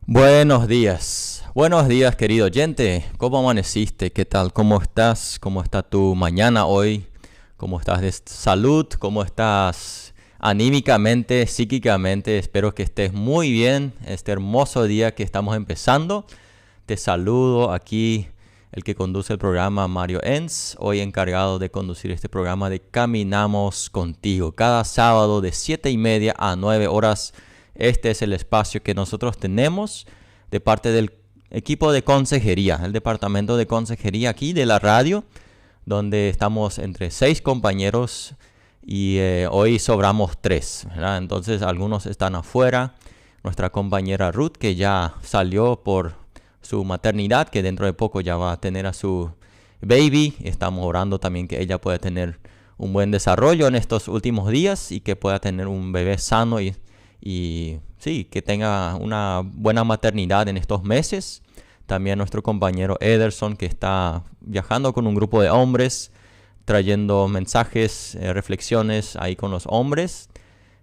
Buenos días querido oyente, ¿cómo amaneciste? ¿Qué tal? ¿Cómo estás? ¿Cómo está tu mañana hoy? ¿Cómo estás de salud? ¿Cómo estás anímicamente, psíquicamente? Espero que estés muy bien este hermoso día que estamos empezando. Te saludo aquí, el que conduce el programa, Mario Enz, hoy encargado de conducir este programa de Caminamos Contigo. Cada sábado de 7:30 a 9 horas. Este es el espacio que nosotros tenemos de parte del equipo de consejería, el departamento de consejería aquí de la radio, donde estamos entre 6 compañeros y hoy sobramos 3, ¿verdad? Entonces algunos están afuera. Nuestra compañera Ruth, que ya salió por su maternidad, que dentro de poco ya va a tener a su baby. Estamos orando también que ella pueda tener un buen desarrollo en estos últimos días y que pueda tener un bebé sano y sí, que tenga una buena maternidad en estos meses. También nuestro compañero Ederson, que está viajando con un grupo de hombres, trayendo mensajes, reflexiones ahí con los hombres.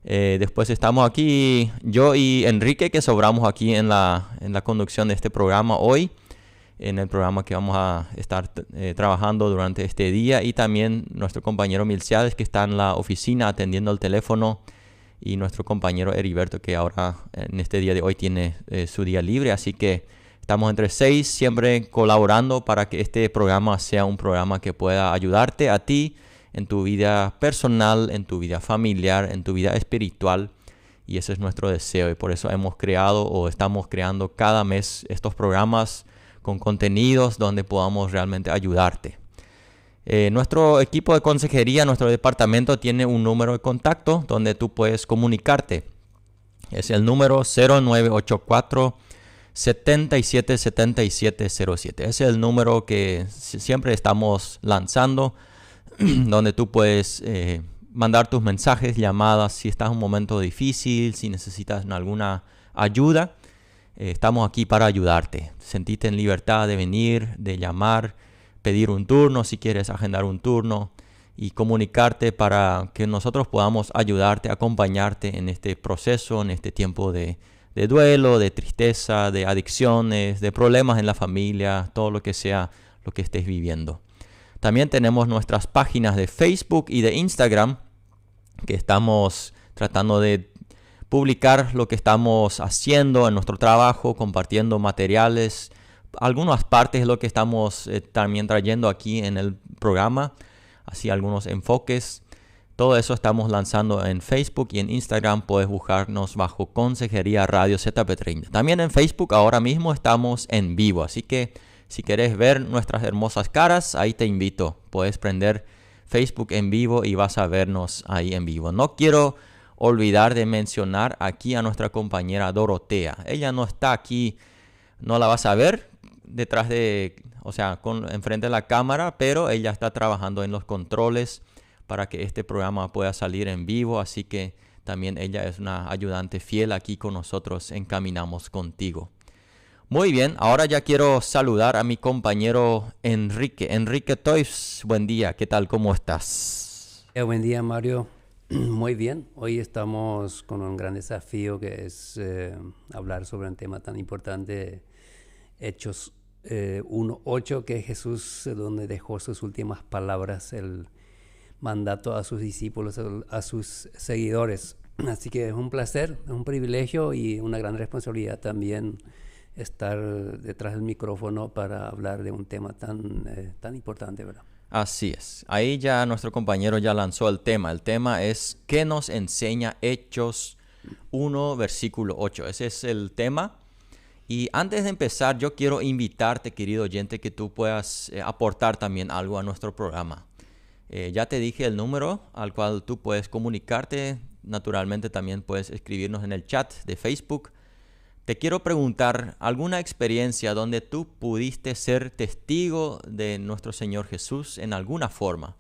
Después estamos aquí, yo y Enrique, que sobramos aquí en la conducción de este programa hoy, en el programa que vamos a estar trabajando durante este día. Y también nuestro compañero Milciades, que está en la oficina atendiendo el teléfono, y nuestro compañero Heriberto, que ahora en este día de hoy tiene su día libre. Así que estamos entre 6 siempre colaborando para que este programa sea un programa que pueda ayudarte a ti en tu vida personal, en tu vida familiar, en tu vida espiritual. Y ese es nuestro deseo, y por eso hemos creado o estamos creando cada mes estos programas con contenidos donde podamos realmente ayudarte. Nuestro equipo de consejería, nuestro departamento, tiene un número de contacto donde tú puedes comunicarte. Es el número 0984 777707. Es el número que siempre estamos lanzando, donde tú puedes mandar tus mensajes, llamadas, si estás en un momento difícil, si necesitas alguna ayuda. Estamos aquí para ayudarte. Sentite en libertad de venir, de llamar, pedir un turno si quieres agendar un turno y comunicarte para que nosotros podamos ayudarte, acompañarte en este proceso, en este tiempo de duelo, de tristeza, de adicciones, de problemas en la familia, todo lo que sea lo que estés viviendo. También tenemos nuestras páginas de Facebook y de Instagram, que estamos tratando de publicar lo que estamos haciendo en nuestro trabajo, compartiendo materiales, algunas partes de lo que estamos también trayendo aquí en el programa, así algunos enfoques. Todo eso estamos lanzando en Facebook y en Instagram. Puedes buscarnos bajo Consejería Radio ZP30. También en Facebook ahora mismo estamos en vivo, así que si quieres ver nuestras hermosas caras, ahí te invito. Puedes prender Facebook en vivo y vas a vernos ahí en vivo. No quiero olvidar de mencionar aquí a nuestra compañera Dorotea. Ella no está aquí, no la vas a ver detrás enfrente de la cámara, pero ella está trabajando en los controles para que este programa pueda salir en vivo. Así que también ella es una ayudante fiel aquí con nosotros en Caminamos Contigo. Muy bien, ahora ya quiero saludar a mi compañero Enrique. Enrique Toys, buen día, ¿qué tal? ¿Cómo estás? Buen día, Mario. Muy bien, hoy estamos con un gran desafío que es hablar sobre un tema tan importante, Hechos 1:8, que es Jesús donde dejó sus últimas palabras, el mandato a sus discípulos, a sus seguidores. Así que es un placer, es un privilegio y una gran responsabilidad también estar detrás del micrófono para hablar de un tema tan importante, ¿verdad? Así es. Ahí ya nuestro compañero ya lanzó el tema. El tema es ¿qué nos enseña Hechos 1, versículo 8? Ese es el tema. Y antes de empezar, yo quiero invitarte, querido oyente, que tú puedas aportar también algo a nuestro programa. Ya te dije el número al cual tú puedes comunicarte. Naturalmente también puedes escribirnos en el chat de Facebook. Te quiero preguntar, ¿alguna experiencia donde tú pudiste ser testigo de nuestro Señor Jesús en alguna forma?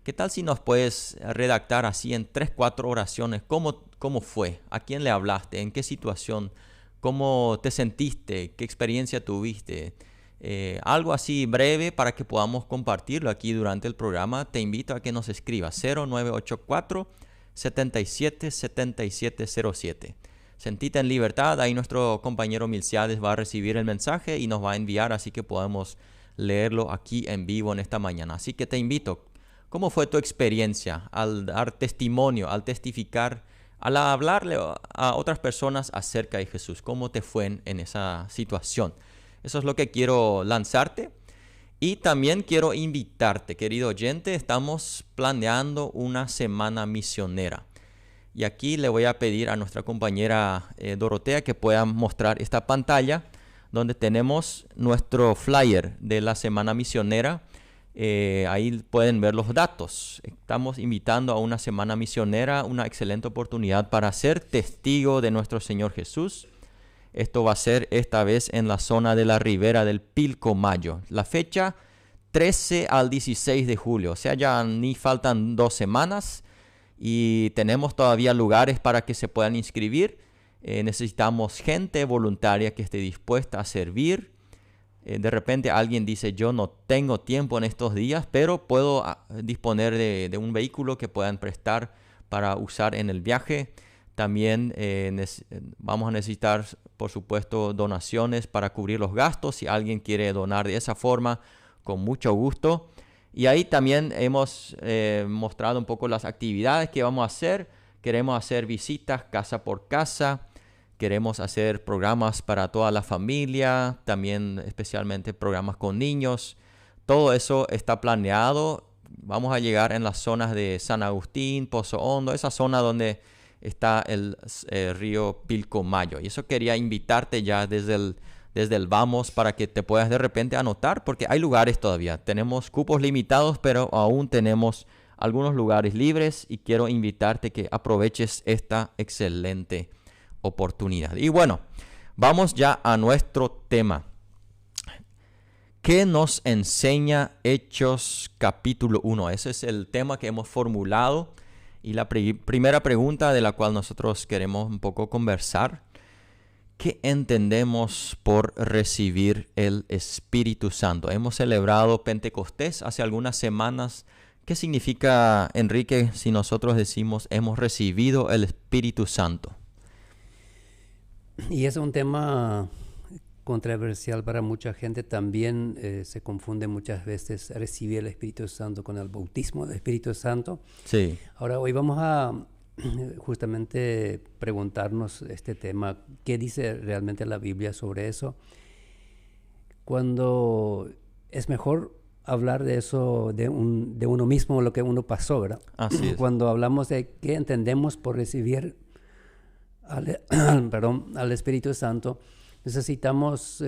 ¿Qué tal si nos puedes redactar así en 3-4 oraciones? ¿Cómo fue? ¿A quién le hablaste? ¿En qué situación? ¿Cómo te sentiste? ¿Qué experiencia tuviste? Algo así breve para que podamos compartirlo aquí durante el programa. Te invito a que nos escribas 0984 777707. sentite en libertad. Ahí nuestro compañero Milciades va a recibir el mensaje y nos va a enviar, así que podemos leerlo aquí en vivo en esta mañana. Así que te invito, ¿cómo fue tu experiencia al dar testimonio, al testificar, al hablarle a otras personas acerca de Jesús? ¿Cómo te fue en esa situación? Eso es lo que quiero lanzarte. Y también quiero invitarte, querido oyente, estamos planeando una semana misionera. Y aquí le voy a pedir a nuestra compañera Dorotea que pueda mostrar esta pantalla donde tenemos nuestro flyer de la semana misionera. Ahí pueden ver los datos. Estamos invitando a una semana misionera, una excelente oportunidad para ser testigo de nuestro Señor Jesús. Esto va a ser esta vez en la zona de la ribera del Pilcomayo. La fecha 13 al 16 de julio. O sea, ya ni faltan 2 semanas y tenemos todavía lugares para que se puedan inscribir. Necesitamos gente voluntaria que esté dispuesta a servir. De repente alguien dice, yo no tengo tiempo en estos días, pero puedo disponer de un vehículo que puedan prestar para usar en el viaje. También vamos a necesitar, por supuesto, donaciones para cubrir los gastos. Si alguien quiere donar de esa forma, con mucho gusto. Y ahí también hemos mostrado un poco las actividades que vamos a hacer. Queremos hacer visitas casa por casa. Queremos hacer programas para toda la familia. También especialmente programas con niños. Todo eso está planeado. Vamos a llegar en las zonas de San Agustín, Pozo Hondo, esa zona donde está el río Pilcomayo. Y eso quería invitarte ya desde el vamos para que te puedas de repente anotar, porque hay lugares todavía. Tenemos cupos limitados, pero aún tenemos algunos lugares libres y quiero invitarte que aproveches esta excelente oportunidad. Y bueno, vamos ya a nuestro tema. ¿Qué nos enseña Hechos capítulo 1? Ese es el tema que hemos formulado. Y la primera pregunta de la cual nosotros queremos un poco conversar, ¿qué entendemos por recibir el Espíritu Santo? Hemos celebrado Pentecostés hace algunas semanas. ¿Qué significa, Enrique, si nosotros decimos hemos recibido el Espíritu Santo? Y es un tema controversial para mucha gente. También se confunde muchas veces recibir el Espíritu Santo con el bautismo del Espíritu Santo. Sí. Ahora, hoy vamos a justamente preguntarnos este tema. ¿Qué dice realmente la Biblia sobre eso? Cuando es mejor hablar de eso, de uno mismo, lo que uno pasó, ¿verdad? Así es. Cuando hablamos de qué entendemos por recibir al Espíritu Santo, necesitamos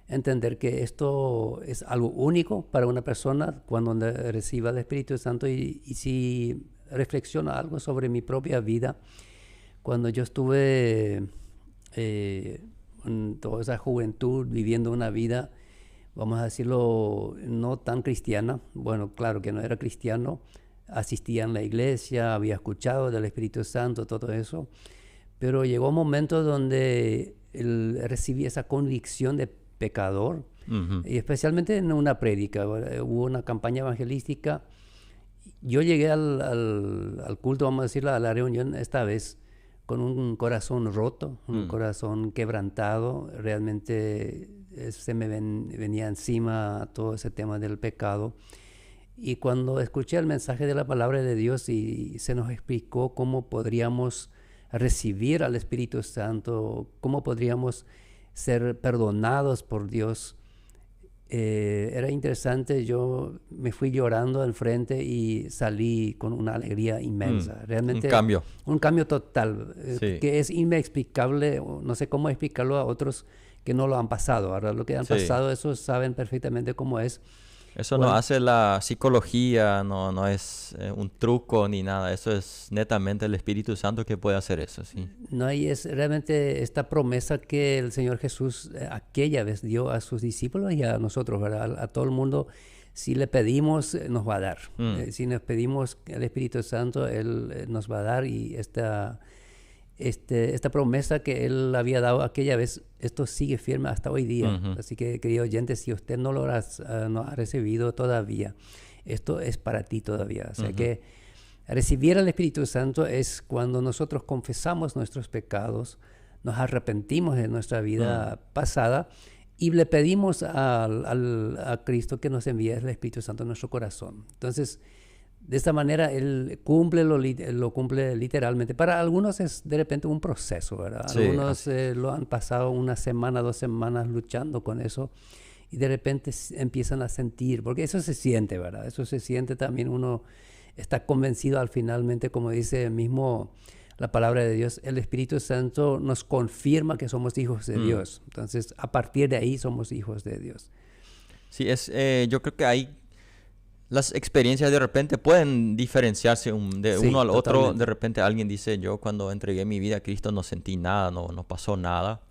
entender que esto es algo único para una persona cuando reciba el Espíritu Santo. Y si reflexiono algo sobre mi propia vida, cuando yo estuve en toda esa juventud viviendo una vida, vamos a decirlo, no tan cristiana. Bueno, claro que no era cristiano, asistía en la iglesia, había escuchado del Espíritu Santo, todo eso, pero llegó un momento donde recibí esa convicción de pecador, y especialmente en una prédica. Hubo una campaña evangelística. Yo llegué al culto, vamos a decirlo, a la reunión esta vez, con un corazón roto, un corazón quebrantado. Realmente se me venía encima todo ese tema del pecado. Y cuando escuché el mensaje de la palabra de Dios y se nos explicó cómo podríamos recibir al Espíritu Santo, cómo podríamos ser perdonados por Dios, era interesante. Yo me fui llorando al frente y salí con una alegría inmensa. Realmente un cambio total, Sí. que es inexplicable. No sé cómo explicarlo a otros que no lo han pasado. Ahora, lo que han Sí. pasado, esos saben perfectamente cómo es. Eso no hace la psicología, no es un truco ni nada. Eso es netamente el Espíritu Santo que puede hacer eso, sí. No, y es realmente esta promesa que el Señor Jesús aquella vez dio a sus discípulos y a nosotros, ¿verdad? A todo el mundo. Si le pedimos, nos va a dar. Si nos pedimos el Espíritu Santo, Él nos va a dar. Y esta promesa que Él había dado aquella vez, esto sigue firme hasta hoy día. Así que, querido oyente, si usted no lo no ha recibido todavía, esto es para ti todavía. O sea que Recibir al Espíritu Santo es cuando nosotros confesamos nuestros pecados, nos arrepentimos de nuestra vida pasada y le pedimos a Cristo que nos envíe el Espíritu Santo en nuestro corazón. Entonces, de esta manera, Él lo cumple literalmente. Para algunos es de repente un proceso, ¿verdad? Sí, Algunos lo han pasado una semana, 2 semanas luchando con eso y de repente empiezan a sentir, porque eso se siente, ¿verdad? Eso se siente también, uno está convencido al finalmente, como dice mismo la palabra de Dios, el Espíritu Santo nos confirma que somos hijos de Dios. Entonces, a partir de ahí somos hijos de Dios. Sí, yo creo que hay las experiencias de repente pueden diferenciarse de Sí, uno al otro. totalmente. De repente alguien dice, yo cuando entregué mi vida a Cristo no sentí nada, no pasó nada.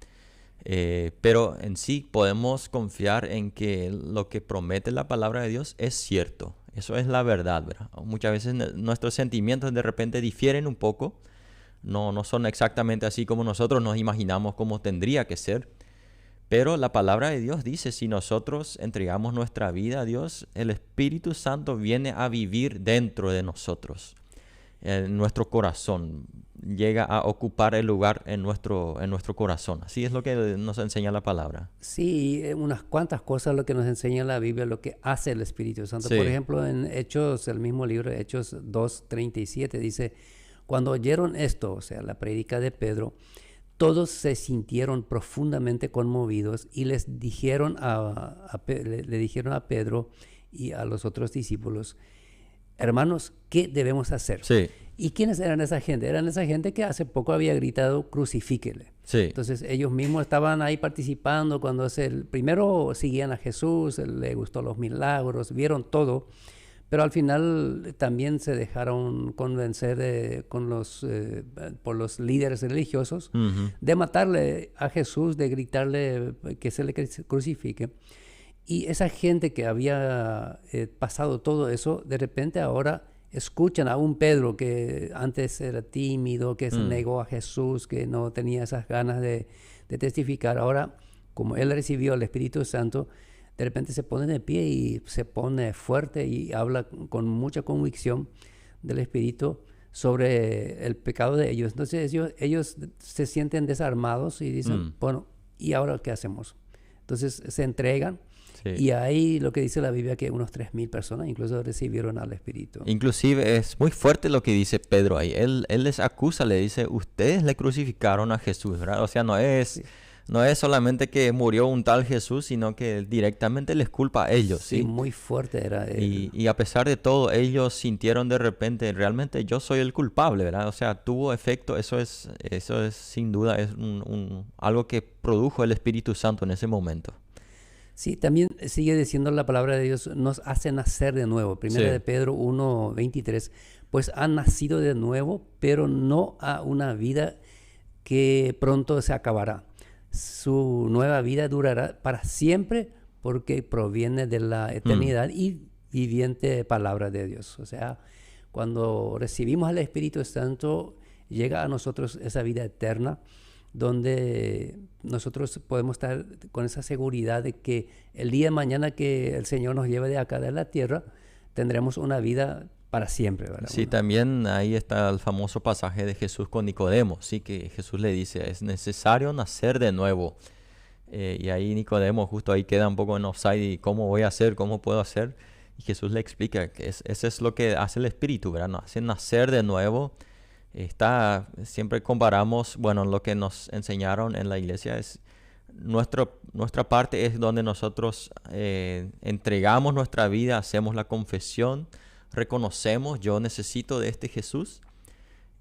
Pero en sí podemos confiar en que lo que promete la palabra de Dios es cierto. Eso es la verdad, ¿verdad? Muchas veces nuestros sentimientos de repente difieren un poco. No son exactamente así como nosotros nos imaginamos cómo tendría que ser. Pero la palabra de Dios dice, si nosotros entregamos nuestra vida a Dios, el Espíritu Santo viene a vivir dentro de nosotros, en nuestro corazón. Llega a ocupar el lugar en nuestro corazón. Así es lo que nos enseña la palabra. Sí, unas cuantas cosas lo que nos enseña la Biblia, lo que hace el Espíritu Santo. Sí. Por ejemplo, en Hechos, el mismo libro, Hechos 2:37, dice, cuando oyeron esto, o sea, la prédica de Pedro, todos se sintieron profundamente conmovidos y les dijeron le dijeron a Pedro y a los otros discípulos, hermanos, ¿qué debemos hacer? Sí, ¿Y quiénes eran esa gente? Eran esa gente que hace poco había gritado, crucifíquele. sí. Entonces ellos mismos estaban ahí participando cuando primero seguían a Jesús, le gustó los milagros, vieron todo, pero al final también se dejaron convencer por los líderes religiosos Ujú. de matarle a Jesús, de gritarle que se le crucifique. Y esa gente que había pasado todo eso, de repente ahora escuchan a un Pedro que antes era tímido, que se negó a Jesús, que no tenía esas ganas de testificar. Ahora, como él recibió el Espíritu Santo, de repente se pone de pie y se pone fuerte y habla con mucha convicción del Espíritu sobre el pecado de ellos. Entonces ellos se sienten desarmados y dicen, bueno, ¿y ahora qué hacemos? Entonces se entregan. Sí. Y ahí lo que dice la Biblia, que unos 3,000 personas incluso recibieron al Espíritu. Inclusive es muy fuerte lo que dice Pedro ahí. Él les acusa, le dice, ustedes le crucificaron a Jesús, ¿verdad? O sea, no es solamente que murió un tal Jesús, sino que directamente les culpa a ellos, ¿sí? Sí, muy fuerte era. Y a pesar de todo, ellos sintieron de repente, realmente yo soy el culpable, ¿verdad? O sea, tuvo efecto, eso es sin duda, es algo que produjo el Espíritu Santo en ese momento. Sí, también sigue diciendo la palabra de Dios, nos hace nacer de nuevo. Primera Sí. de Pedro 1:23, pues han nacido de nuevo, pero no a una vida que pronto se acabará. Su nueva vida durará para siempre porque proviene de la eternidad y viviente palabra de Dios. O sea, cuando recibimos al Espíritu Santo, llega a nosotros esa vida eterna, donde nosotros podemos estar con esa seguridad de que el día de mañana que el Señor nos lleve de acá de la tierra, tendremos una vida para siempre, ¿verdad? Sí, también ahí está el famoso pasaje de Jesús con Nicodemo, sí, que Jesús le dice, es necesario nacer de nuevo. Y ahí Nicodemo justo ahí queda un poco en offside, y ¿cómo voy a hacer? ¿Cómo puedo hacer? Y Jesús le explica que eso es lo que hace el Espíritu, ¿verdad? Nos hace nacer de nuevo. Siempre comparamos, bueno, lo que nos enseñaron en la iglesia es nuestra parte es donde nosotros entregamos nuestra vida, hacemos la confesión, reconocemos, yo necesito de este Jesús.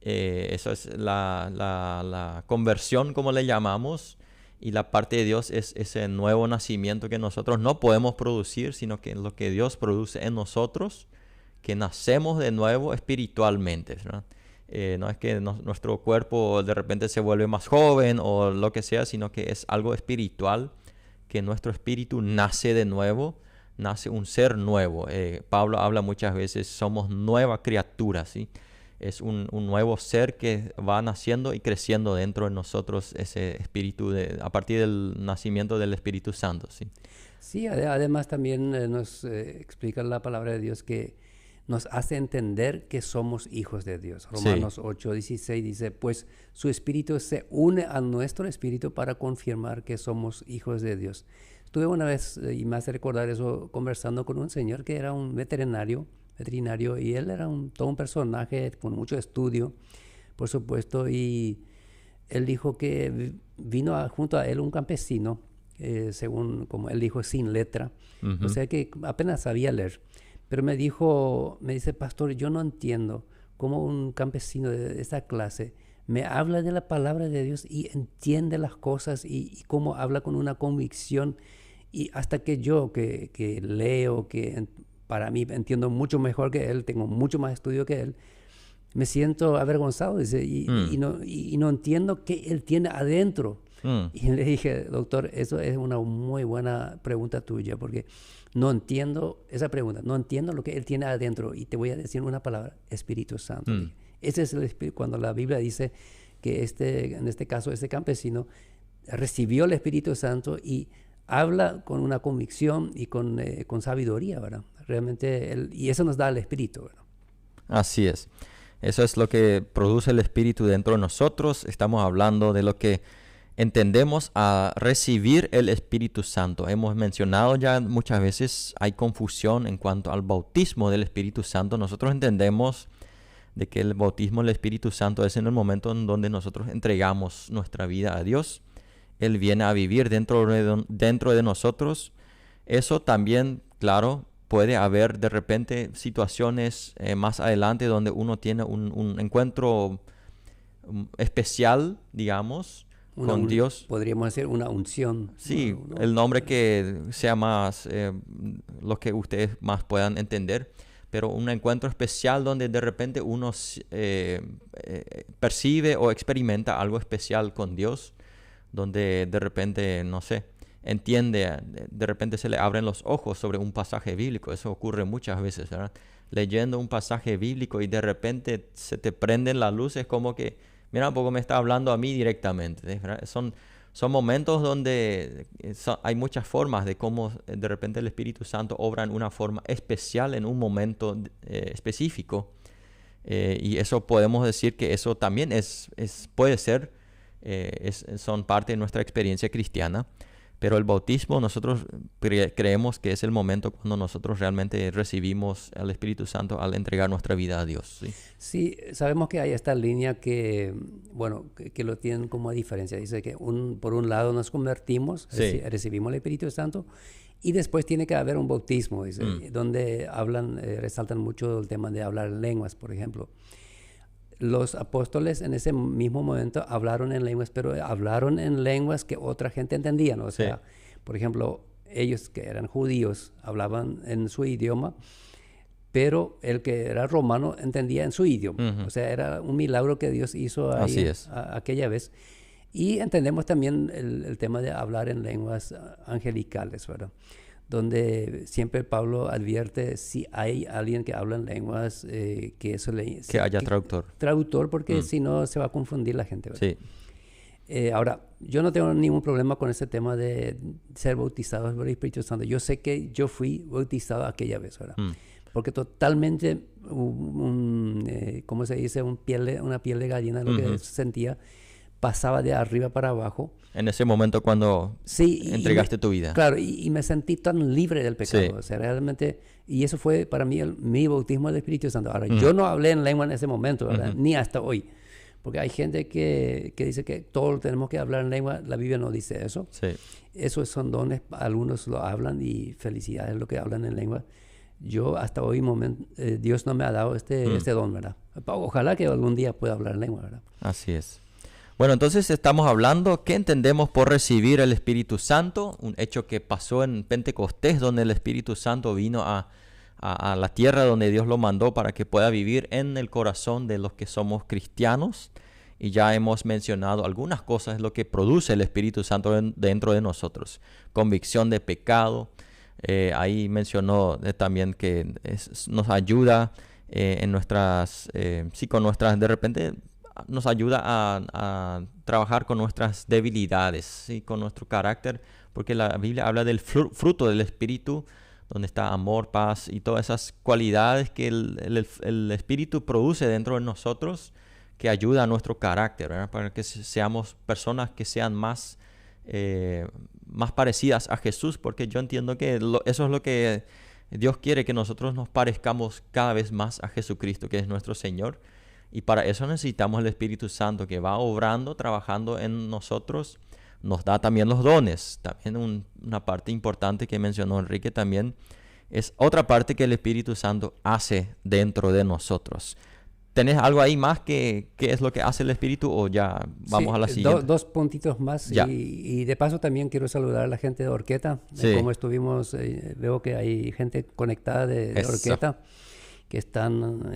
Eso es la conversión, como le llamamos, y la parte de Dios es ese nuevo nacimiento que nosotros no podemos producir, sino que lo que Dios produce en nosotros, que nacemos de nuevo espiritualmente, ¿verdad? No es que nuestro cuerpo de repente se vuelve más joven o lo que sea, sino que es algo espiritual, que nuestro espíritu nace de nuevo, nace un ser nuevo. Pablo habla muchas veces, somos nueva criatura, ¿sí? Es un nuevo ser que va naciendo y creciendo dentro de nosotros, ese espíritu a partir del nacimiento del Espíritu Santo, ¿sí? Sí, además también nos explica la palabra de Dios que nos hace entender que somos hijos de Dios. Romanos 8:16 dice, pues su espíritu se une a nuestro espíritu para confirmar que somos hijos de Dios. Estuve una vez, y me hace recordar eso, conversando con un señor que era un veterinario, y él era todo un personaje con mucho estudio, por supuesto, y él dijo que vino junto a él un campesino, según como él dijo, sin letra, o sea que apenas sabía leer. Pero me dice, pastor, yo no entiendo cómo un campesino de esa clase me habla de la palabra de Dios y entiende las cosas y cómo habla con una convicción. Y hasta que yo, que leo, para mí entiendo mucho mejor que él, tengo mucho más estudio que él, me siento avergonzado, dice, y no entiendo qué él tiene adentro. Y le dije, doctor, eso es una muy buena pregunta tuya, porque no entiendo esa pregunta, no entiendo lo que él tiene adentro. Y te voy a decir una palabra, Espíritu Santo. Ese es el Espíritu. Cuando la Biblia dice que en este caso, este campesino recibió el Espíritu Santo y habla con una convicción y con sabiduría, ¿verdad? Realmente, y eso nos da el Espíritu, ¿verdad? Así es. Eso es lo que produce el Espíritu dentro de nosotros. Estamos hablando de lo que entendemos a recibir el Espíritu Santo. Hemos mencionado ya muchas veces, hay confusión en cuanto al bautismo del Espíritu Santo. Nosotros entendemos de que el bautismo del Espíritu Santo es en el momento en donde nosotros entregamos nuestra vida a Dios. Él viene a vivir dentro de nosotros. Eso también, claro, puede haber de repente situaciones más adelante donde uno tiene un encuentro especial, digamos, con Dios. Podríamos decir una unción. Sí, el nombre que sea más, lo que ustedes más puedan entender, pero un encuentro especial donde de repente uno percibe o experimenta algo especial con Dios, donde de repente, no sé, entiende, de repente se le abren los ojos sobre un pasaje bíblico. Eso ocurre muchas veces, ¿verdad? Leyendo un pasaje bíblico y de repente se te prenden las luces como que, mira, un poco me está hablando a mí directamente, ¿verdad? Son momentos donde hay muchas formas de cómo de repente el Espíritu Santo obra en una forma especial en un momento específico. Y eso podemos decir que eso también puede ser, son parte de nuestra experiencia cristiana. Pero el bautismo nosotros creemos que es el momento cuando nosotros realmente recibimos al Espíritu Santo al entregar nuestra vida a Dios. Sí, sabemos que hay esta línea que lo tienen como diferencia. Dice que por un lado nos convertimos, recibimos el Espíritu Santo, y después tiene que haber un bautismo, dice, donde resaltan mucho el tema de hablar en lenguas, por ejemplo. Los apóstoles en ese mismo momento hablaron en lenguas, pero hablaron en lenguas que otra gente entendía, ¿no? O sea, por ejemplo, ellos que eran judíos hablaban en su idioma, pero el que era romano entendía en su idioma. O sea, era un milagro que Dios hizo ahí aquella vez. Y entendemos también el tema de hablar en lenguas angelicales, ¿verdad? Donde siempre Pablo advierte si hay alguien que habla en lenguas, que haya traductor. Traductor, porque si no se va a confundir la gente, ¿verdad? Sí. Ahora, yo no tengo ningún problema con ese tema de ser bautizados por el Espíritu Santo. Yo sé que yo fui bautizado aquella vez, ¿verdad? Porque totalmente, ¿cómo se dice? Una piel de gallina, lo que sentía, pasaba de arriba para abajo. En ese momento cuando entregaste tu vida. Claro, y me sentí tan libre del pecado. Sí. O sea, realmente, y eso fue para mí mi bautismo del Espíritu Santo. Ahora, yo no hablé en lengua en ese momento, ¿verdad? Ni hasta hoy. Porque hay gente que dice que todos tenemos que hablar en lengua. La Biblia no dice eso. Sí. Esos son dones, algunos lo hablan y felicidades lo que hablan en lengua. Yo hasta hoy Dios no me ha dado este don, ¿verdad? Ojalá que algún día pueda hablar en lengua, ¿verdad? Así es. Bueno, entonces estamos hablando, ¿qué entendemos por recibir el Espíritu Santo? Un hecho que pasó en Pentecostés, donde el Espíritu Santo vino a la tierra donde Dios lo mandó para que pueda vivir en el corazón de los que somos cristianos. Y ya hemos mencionado algunas cosas, lo que produce el Espíritu Santo dentro de nosotros. Convicción de pecado. Ahí mencionó también que nos ayuda en nuestras, de repente nos ayuda a trabajar con nuestras debilidades, ¿sí? Con nuestro carácter, porque la Biblia habla del fruto del Espíritu, donde está amor, paz y todas esas cualidades que el Espíritu produce dentro de nosotros, que ayuda a nuestro carácter, ¿verdad? Para que seamos personas que sean más parecidas a Jesús, porque yo entiendo que eso es lo que Dios quiere, que nosotros nos parezcamos cada vez más a Jesucristo, que es nuestro Señor. Y para eso necesitamos el Espíritu Santo, que va obrando, trabajando en nosotros. Nos da también los dones. También una parte importante que mencionó Enrique también es otra parte que el Espíritu Santo hace dentro de nosotros. ¿Tenés algo ahí más que qué es lo que hace el Espíritu, o ya vamos a la siguiente? Dos puntitos más. Y de paso también quiero saludar a la gente de Horqueta. Sí. Como estuvimos, veo que hay gente conectada de Horqueta que están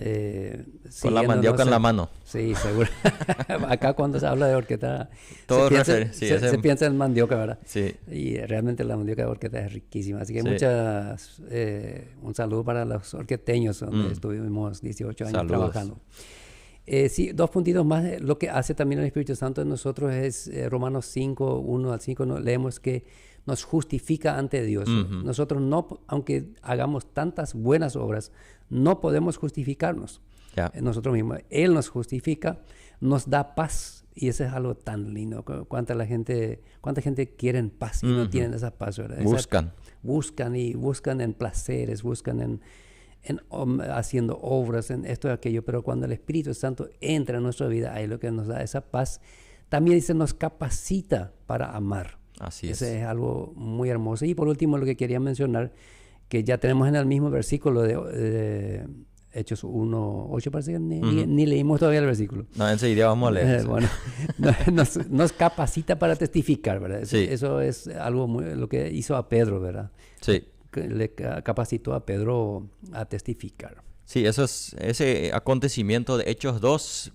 con la mandioca en la mano. Sí, seguro. Acá cuando se habla de Horqueta se piensa en mandioca, ¿verdad? Sí. Y realmente la mandioca de Horqueta es riquísima. Así que un saludo para los horqueteños, donde estuvimos 18 años trabajando. Sí, dos puntitos más. Lo que hace también el Espíritu Santo en nosotros es Romanos 5, 1 al 5, leemos que nos justifica ante Dios. Nosotros no, aunque hagamos tantas buenas obras, no podemos justificarnos nosotros mismos. Él nos justifica, nos da paz, y eso es algo tan lindo. ¿Cuánta gente quiere paz y no tienen esa paz, ¿verdad? Buscan en placeres, buscan en haciendo obras, en esto y aquello, pero cuando el Espíritu Santo entra en nuestra vida, ahí lo que nos da esa paz. También dice, nos capacita para amar. Así es. Ese es algo muy hermoso. Y por último, lo que quería mencionar, que ya tenemos en el mismo versículo de Hechos 1:8, parece que ni leímos todavía el versículo. No, enseguida vamos a leer. Bueno, nos capacita para testificar, ¿verdad? Sí. Eso es algo lo que hizo a Pedro, ¿verdad? Sí. Le capacitó a Pedro a testificar. Sí, ese acontecimiento de Hechos 2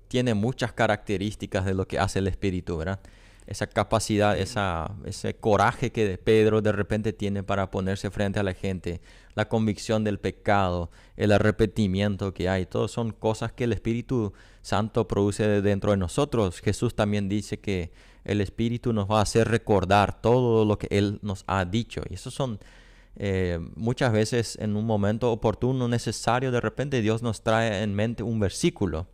tiene muchas características de lo que hace el Espíritu, ¿verdad? Esa capacidad, ese coraje que Pedro de repente tiene para ponerse frente a la gente, la convicción del pecado, el arrepentimiento que hay, todo son cosas que el Espíritu Santo produce dentro de nosotros. Jesús también dice que el Espíritu nos va a hacer recordar todo lo que Él nos ha dicho, y esos son muchas veces en un momento oportuno, necesario, de repente Dios nos trae en mente un versículo.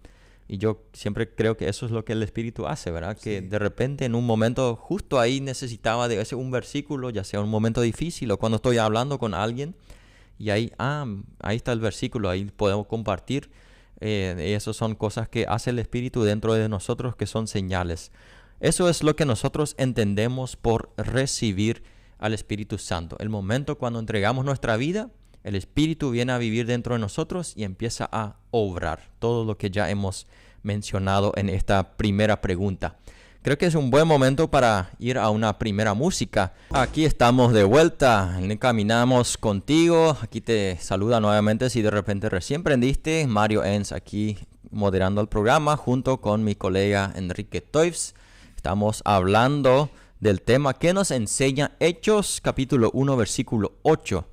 Y yo siempre creo que eso es lo que el Espíritu hace, ¿verdad? Sí. Que de repente en un momento justo ahí necesitaba de un versículo, ya sea un momento difícil o cuando estoy hablando con alguien, y ahí está el versículo, ahí podemos compartir. Esas son cosas que hace el Espíritu dentro de nosotros, que son señales. Eso es lo que nosotros entendemos por recibir al Espíritu Santo. El momento cuando entregamos nuestra vida, el Espíritu viene a vivir dentro de nosotros y empieza a obrar todo lo que ya hemos mencionado en esta primera pregunta. Creo que es un buen momento para ir a una primera música. Aquí estamos de vuelta, caminamos contigo. Aquí te saluda nuevamente, si de repente recién prendiste, Mario Enz aquí moderando el programa junto con mi colega Enrique Toives. Estamos hablando del tema que nos enseña Hechos capítulo 1 versículo 8.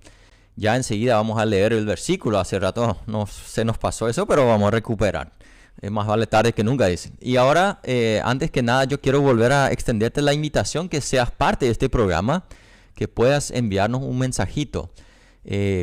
Ya enseguida vamos a leer el versículo. Hace rato se nos pasó eso, pero vamos a recuperar. Más vale tarde que nunca, dicen. Y ahora, antes que nada, yo quiero volver a extenderte la invitación que seas parte de este programa, que puedas enviarnos un mensajito.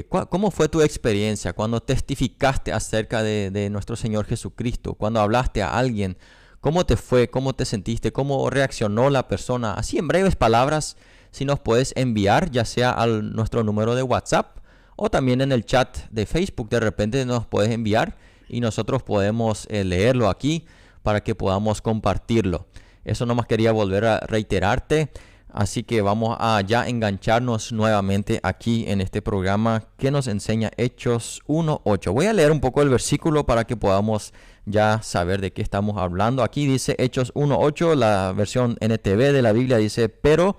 ¿Cómo fue tu experiencia cuando testificaste acerca de nuestro Señor Jesucristo? Cuando hablaste a alguien, ¿cómo te fue? ¿Cómo te sentiste? ¿Cómo reaccionó la persona? Así en breves palabras, si nos puedes enviar, ya sea a nuestro número de WhatsApp o también en el chat de Facebook, de repente nos puedes enviar y nosotros podemos leerlo aquí para que podamos compartirlo. Eso nomás quería volver a reiterarte. Así que vamos a ya engancharnos nuevamente aquí en este programa que nos enseña Hechos 1:8. Voy a leer un poco el versículo para que podamos ya saber de qué estamos hablando. Aquí dice Hechos 1:8, la versión NTV de la Biblia dice: pero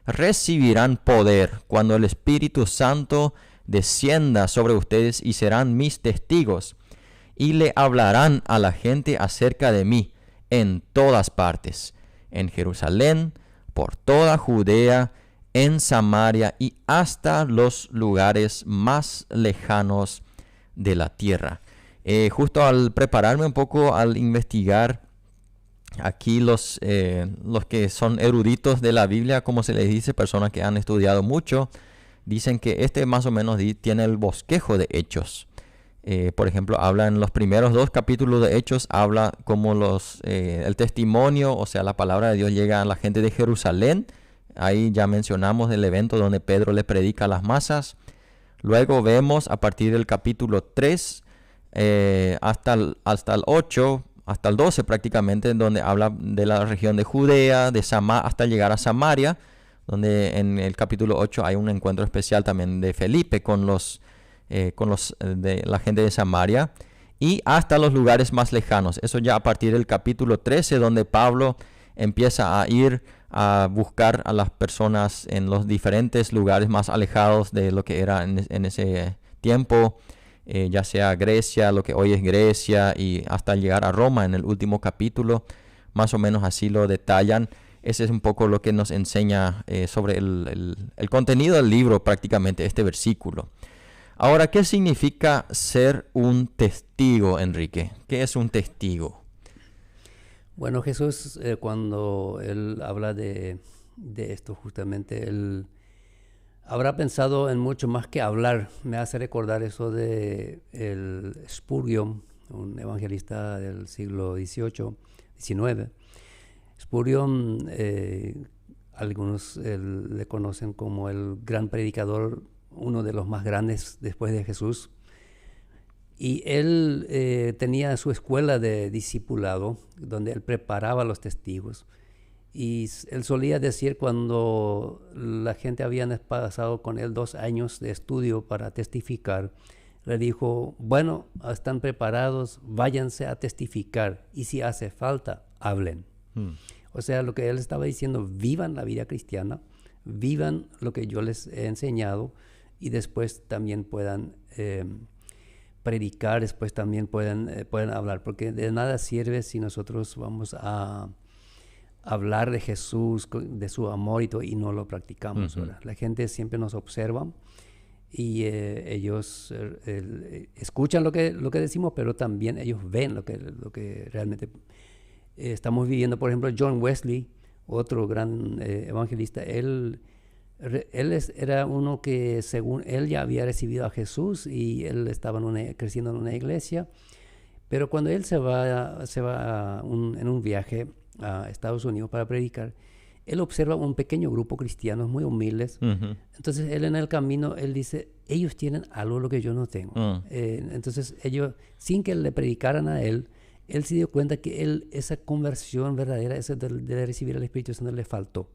recibirán poder cuando el Espíritu Santo descienda sobre ustedes y serán mis testigos. Y le hablarán a la gente acerca de mí en todas partes, en Jerusalén, por toda Judea, en Samaria y hasta los lugares más lejanos de la tierra. Justo al prepararme un poco, al investigar aquí los que son eruditos de la Biblia, como se les dice, personas que han estudiado mucho, dicen que este más o menos tiene el bosquejo de Hechos. Por ejemplo, habla en los primeros 2 capítulos de Hechos, habla como el testimonio, o sea, la palabra de Dios llega a la gente de Jerusalén. Ahí ya mencionamos el evento donde Pedro le predica a las masas. Luego vemos a partir del capítulo 3 hasta el 8, hasta el 12 prácticamente, donde habla de la región de Judea, hasta llegar a Samaria, donde en el capítulo 8 hay un encuentro especial también de Felipe con de la gente de Samaria, y hasta los lugares más lejanos. Eso ya a partir del capítulo 13, donde Pablo empieza a ir a buscar a las personas en los diferentes lugares más alejados de lo que era en ese tiempo, ya sea Grecia, lo que hoy es Grecia, y hasta llegar a Roma en el último capítulo. Más o menos así lo detallan. Ese es un poco lo que nos enseña sobre el contenido del libro, prácticamente este versículo. Ahora, ¿qué significa ser un testigo, Enrique? ¿Qué es un testigo? Bueno, Jesús, cuando Él habla de esto, justamente, Él habrá pensado en mucho más que hablar. Me hace recordar eso de el Spurgeon, un evangelista del siglo XIX. Spurgeon, algunos le conocen como el gran predicador, uno de los más grandes después de Jesús. Y él tenía su escuela de discipulado, donde él preparaba a los testigos. Y él solía decir, cuando la gente había pasado con él 2 años de estudio para testificar, le dijo: bueno, están preparados, váyanse a testificar, y si hace falta, hablen. O sea, lo que él estaba diciendo: vivan la vida cristiana, vivan lo que yo les he enseñado, y después también puedan predicar, después también pueden hablar, porque de nada sirve si nosotros vamos a hablar de Jesús, de su amor y todo, y no lo practicamos. ¿Verdad? La gente siempre nos observa y ellos escuchan lo que decimos, pero también ellos ven lo que realmente estamos viviendo. Por ejemplo, John Wesley, otro gran evangelista, él era uno que, según él, ya había recibido a Jesús, y él estaba creciendo en una iglesia, pero cuando él se va en un viaje a Estados Unidos para predicar, él observa un pequeño grupo cristianos muy humildes. Entonces él, en el camino, él dice: ellos tienen algo lo que yo no tengo. Entonces ellos, sin que le predicaran a él se dio cuenta que esa conversión verdadera, esa de recibir al Espíritu Santo, le faltó.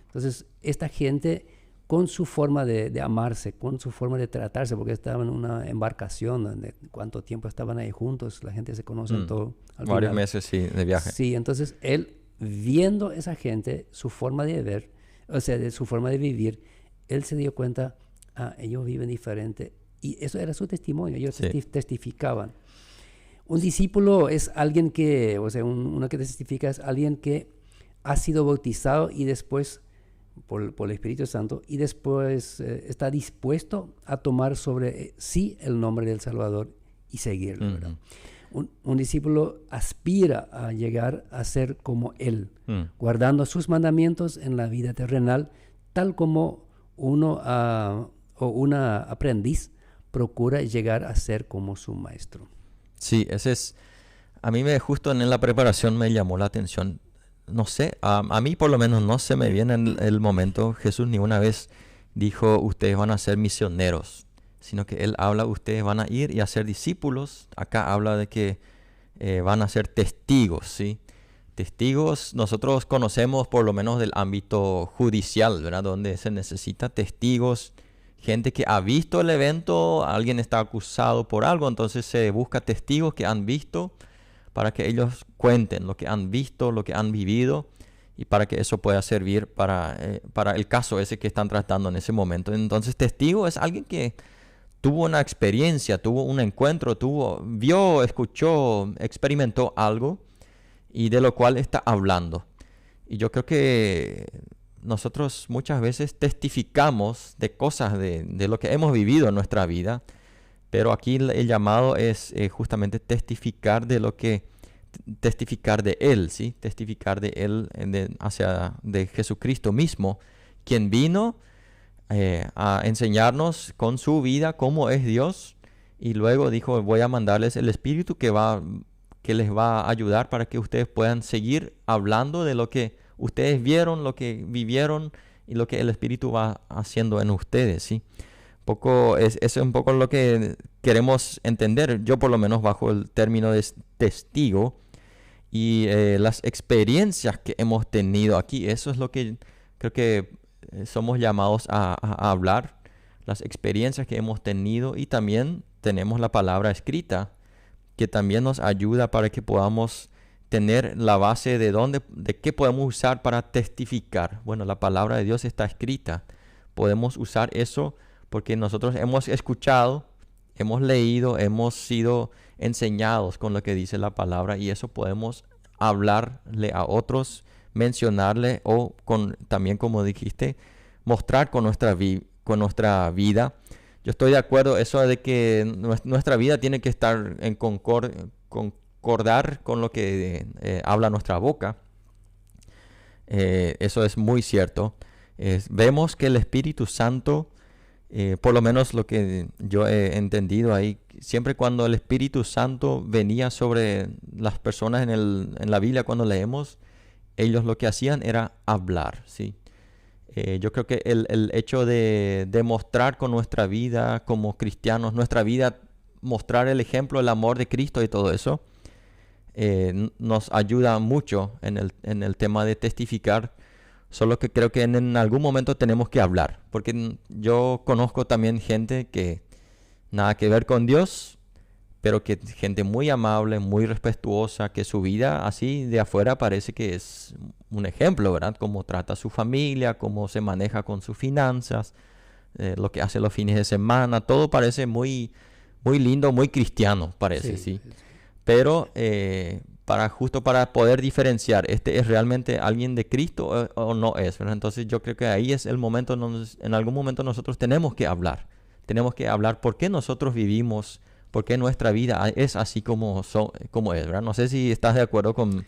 Entonces, esta gente, con su forma de amarse, con su forma de tratarse, porque estaban en una embarcación, donde cuánto tiempo estaban ahí juntos, la gente se conoce en todo. Varios meses, sí, de viaje. Sí, entonces él, viendo esa gente, su forma de ver, o sea, de su forma de vivir, él se dio cuenta: ellos viven diferente. Y eso era su testimonio, ellos testificaban. Un discípulo es alguien que, o sea, uno que testifica es alguien que ha sido bautizado y después por el Espíritu Santo, y después está dispuesto a tomar sobre sí el nombre del Salvador y seguirlo. ¿Verdad? Un discípulo aspira a llegar a ser como Él, guardando sus mandamientos en la vida terrenal, tal como una aprendiz procura llegar a ser como su maestro. Sí, a mí justo en la preparación me llamó la atención. No sé, a mí por lo menos no se me viene en el momento, Jesús ni una vez dijo: ustedes van a ser misioneros, sino que Él habla: ustedes van a ir y a ser discípulos. Acá habla de que van a ser testigos, ¿sí? Testigos, nosotros conocemos por lo menos del ámbito judicial, ¿verdad? Donde se necesita testigos, gente que ha visto el evento, alguien está acusado por algo, entonces se busca testigos que han visto, para que ellos cuenten lo que han visto, lo que han vivido, y para que eso pueda servir para el caso ese que están tratando en ese momento. Entonces, testigo es alguien que tuvo una experiencia, tuvo un encuentro, vio, escuchó, experimentó algo, y de lo cual está hablando. Y yo creo que nosotros muchas veces testificamos de cosas de lo que hemos vivido en nuestra vida, pero aquí el llamado es justamente testificar de Él, ¿sí? Testificar de Él, de Jesucristo mismo, quien vino a enseñarnos con su vida cómo es Dios. Y luego dijo, voy a mandarles el Espíritu que les va a ayudar para que ustedes puedan seguir hablando de lo que ustedes vieron, lo que vivieron y lo que el Espíritu va haciendo en ustedes, ¿sí? Eso es un poco lo que queremos entender, yo por lo menos bajo el término de testigo y las experiencias que hemos tenido aquí. Eso es lo que creo que somos llamados a hablar, las experiencias que hemos tenido, y también tenemos la palabra escrita que también nos ayuda para que podamos tener la base de qué podemos usar para testificar. Bueno, la palabra de Dios está escrita. Podemos usar eso porque nosotros hemos escuchado, hemos leído, hemos sido enseñados con lo que dice la palabra, y eso podemos hablarle a otros, mencionarle o también, como dijiste, mostrar con nuestra vida. Yo estoy de acuerdo eso de que nuestra vida tiene que estar en concordar con lo que habla nuestra boca. Eso es muy cierto. Vemos que el Espíritu Santo, por lo menos lo que yo he entendido ahí, siempre cuando el Espíritu Santo venía sobre las personas en la Biblia, cuando leemos, ellos lo que hacían era hablar, ¿sí? Yo creo que el hecho de mostrar con nuestra vida como cristianos, nuestra vida, mostrar el ejemplo, el amor de Cristo y todo eso, nos ayuda mucho en el tema de testificar. Solo que creo que en algún momento tenemos que hablar, porque yo conozco también gente que nada que ver con Dios, pero que gente muy amable, muy respetuosa, que su vida así de afuera parece que es un ejemplo, ¿verdad? Cómo trata a su familia, cómo se maneja con sus finanzas, lo que hace los fines de semana, todo parece muy, muy lindo, muy cristiano, parece, ¿sí? Pero justo para poder diferenciar, ¿es realmente alguien de Cristo o no es, ¿verdad? Entonces yo creo que ahí es el momento, en algún momento nosotros tenemos que hablar por qué nosotros vivimos, por qué nuestra vida es así como es, ¿verdad? No sé si estás de acuerdo con...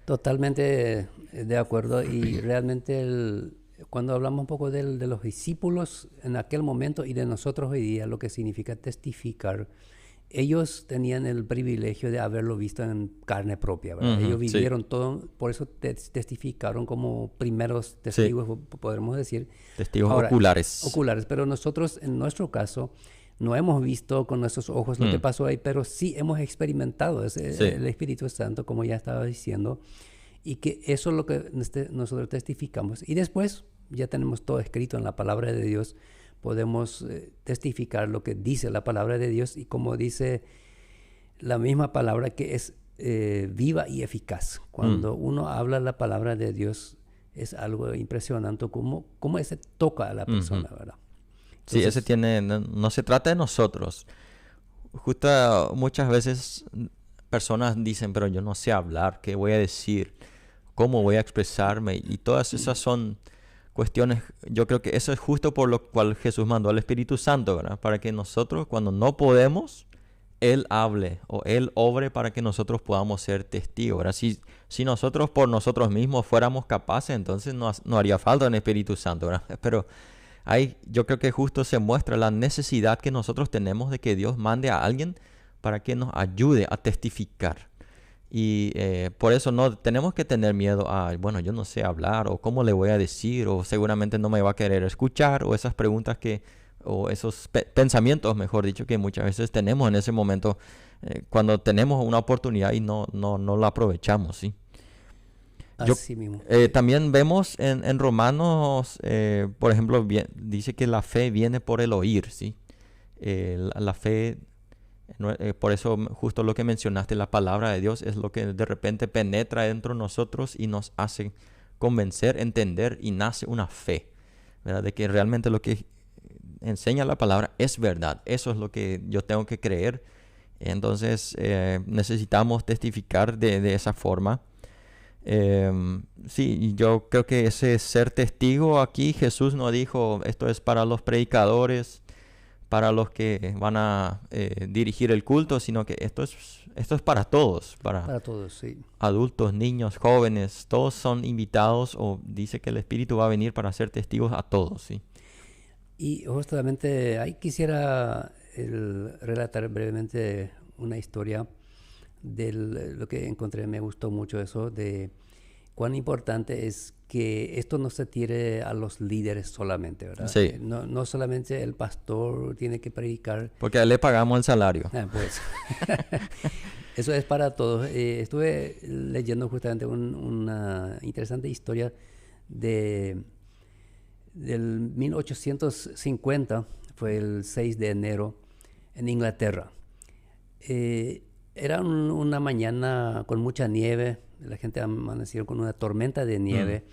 Totalmente de acuerdo, y realmente cuando hablamos un poco de los discípulos en aquel momento y de nosotros hoy día, lo que significa testificar, ellos tenían el privilegio de haberlo visto en carne propia, ¿verdad? Ellos vivieron todo, por eso testificaron como primeros testigos, podremos decir. Testigos oculares. Oculares, pero nosotros, en nuestro caso, no hemos visto con nuestros ojos lo que pasó ahí, pero sí hemos experimentado el Espíritu Santo, como ya estaba diciendo, y que eso es lo que nosotros testificamos. Y después ya tenemos todo escrito en la palabra de Dios. Podemos testificar lo que dice la palabra de Dios, y como dice la misma palabra, que es viva y eficaz. Cuando uno habla la palabra de Dios, es algo impresionante cómo ese toca a la persona, ¿verdad? Entonces, sí, no se trata de nosotros. Justo muchas veces personas dicen, pero yo no sé hablar, ¿qué voy a decir? ¿Cómo voy a expresarme? Y todas esas son cuestiones. Yo creo que eso es justo por lo cual Jesús mandó al Espíritu Santo, ¿verdad? Para que nosotros, cuando no podemos, Él hable o Él obre para que nosotros podamos ser testigos, ¿verdad? Si nosotros por nosotros mismos fuéramos capaces, entonces no haría falta un Espíritu Santo, ¿verdad? Pero yo creo que justo se muestra la necesidad que nosotros tenemos de que Dios mande a alguien para que nos ayude a testificar. Y por eso no tenemos que tener miedo bueno, yo no sé hablar, o cómo le voy a decir, o seguramente no me va a querer escuchar, o esas preguntas o esos pensamientos, mejor dicho, que muchas veces tenemos en ese momento cuando tenemos una oportunidad y no la aprovechamos, ¿sí? Así mismo. También vemos en Romanos, por ejemplo, dice que la fe viene por el oír, ¿sí? La fe, por eso justo lo que mencionaste, la palabra de Dios es lo que de repente penetra dentro de nosotros y nos hace convencer, entender, y nace una fe, ¿verdad? De que realmente lo que enseña la palabra es verdad. Eso es lo que yo tengo que creer. Entonces necesitamos testificar de esa forma. Sí, yo creo que ese ser testigo aquí, Jesús no dijo esto es para los predicadores, para los que van a dirigir el culto, sino que esto es para todos, para todos, sí. Adultos, niños, jóvenes, todos son invitados, o dice que el Espíritu va a venir para ser testigos a todos, ¿sí? Y justamente ahí quisiera relatar brevemente una historia de lo que encontré. Me gustó mucho eso, de cuán importante es que esto no se tire a los líderes solamente, ¿verdad? Sí. No solamente el pastor tiene que predicar. Porque a él le pagamos el salario. Pues eso es para todos. Estuve leyendo justamente una interesante historia del 1850, fue el 6 de enero en Inglaterra. Era una mañana con mucha nieve, la gente amaneció con una tormenta de nieve.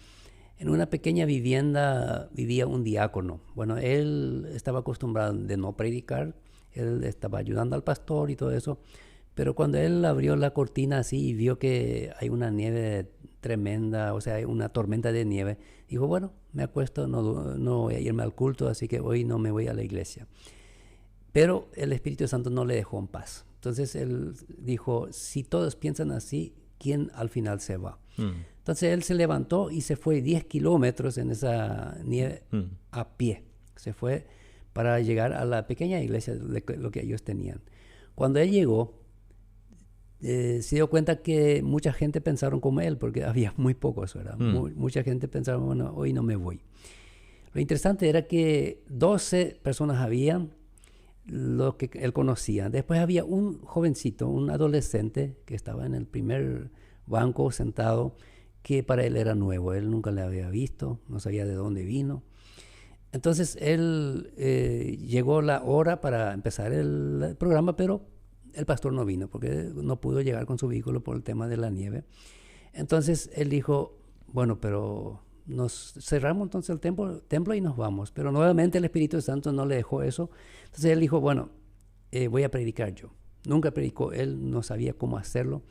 En una pequeña vivienda vivía un diácono. Bueno, él estaba acostumbrado de no predicar, él estaba ayudando al pastor y todo eso, pero cuando él abrió la cortina así y vio que hay una nieve tremenda, o sea, hay una tormenta de nieve, dijo, bueno, me acuesto, no voy a irme al culto, así que hoy no me voy a la iglesia. Pero el Espíritu Santo no le dejó en paz. Entonces él dijo, si todos piensan así, ¿quién al final se va? Entonces él se levantó y se fue 10 kilómetros en esa nieve a pie. Se fue para llegar a la pequeña iglesia, lo que ellos tenían. Cuando él llegó, se dio cuenta que mucha gente pensaron como él, porque había muy pocos, ¿verdad? Mucha gente pensaba, bueno, hoy no me voy. Lo interesante era que 12 personas habían, lo que él conocía. Después había un jovencito, un adolescente, que estaba en el primer banco sentado, que para él era nuevo. Él nunca le había visto, no sabía de dónde vino. Entonces él llegó la hora para empezar el programa, pero el pastor no vino porque no pudo llegar con su vehículo por el tema de la nieve. Entonces él dijo, bueno, pero nos cerramos entonces el templo y nos vamos. Pero nuevamente el Espíritu Santo no le dejó eso. Entonces él dijo, bueno, voy a predicar yo. Nunca predicó, él no sabía cómo hacerlo.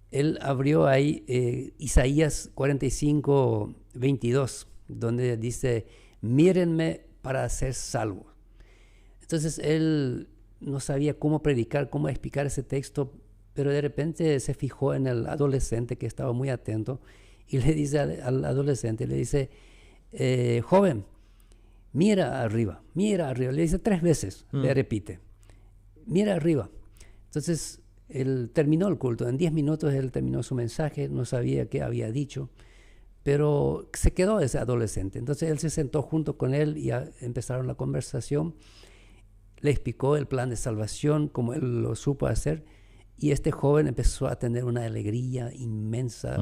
Él abrió ahí Isaías 45, 22, donde dice, mírenme para ser salvo. Entonces él no sabía cómo predicar, cómo explicar ese texto, pero de repente se fijó en el adolescente que estaba muy atento y le dice al adolescente, le dice, joven, mira arriba, le dice 3 veces, le repite, mira arriba. Entonces él terminó el culto, en 10 minutos él terminó su mensaje, no sabía qué había dicho, pero se quedó ese adolescente. Entonces él se sentó junto con él y empezaron la conversación. Le explicó el plan de salvación, como él lo supo hacer, y este joven empezó a tener una alegría inmensa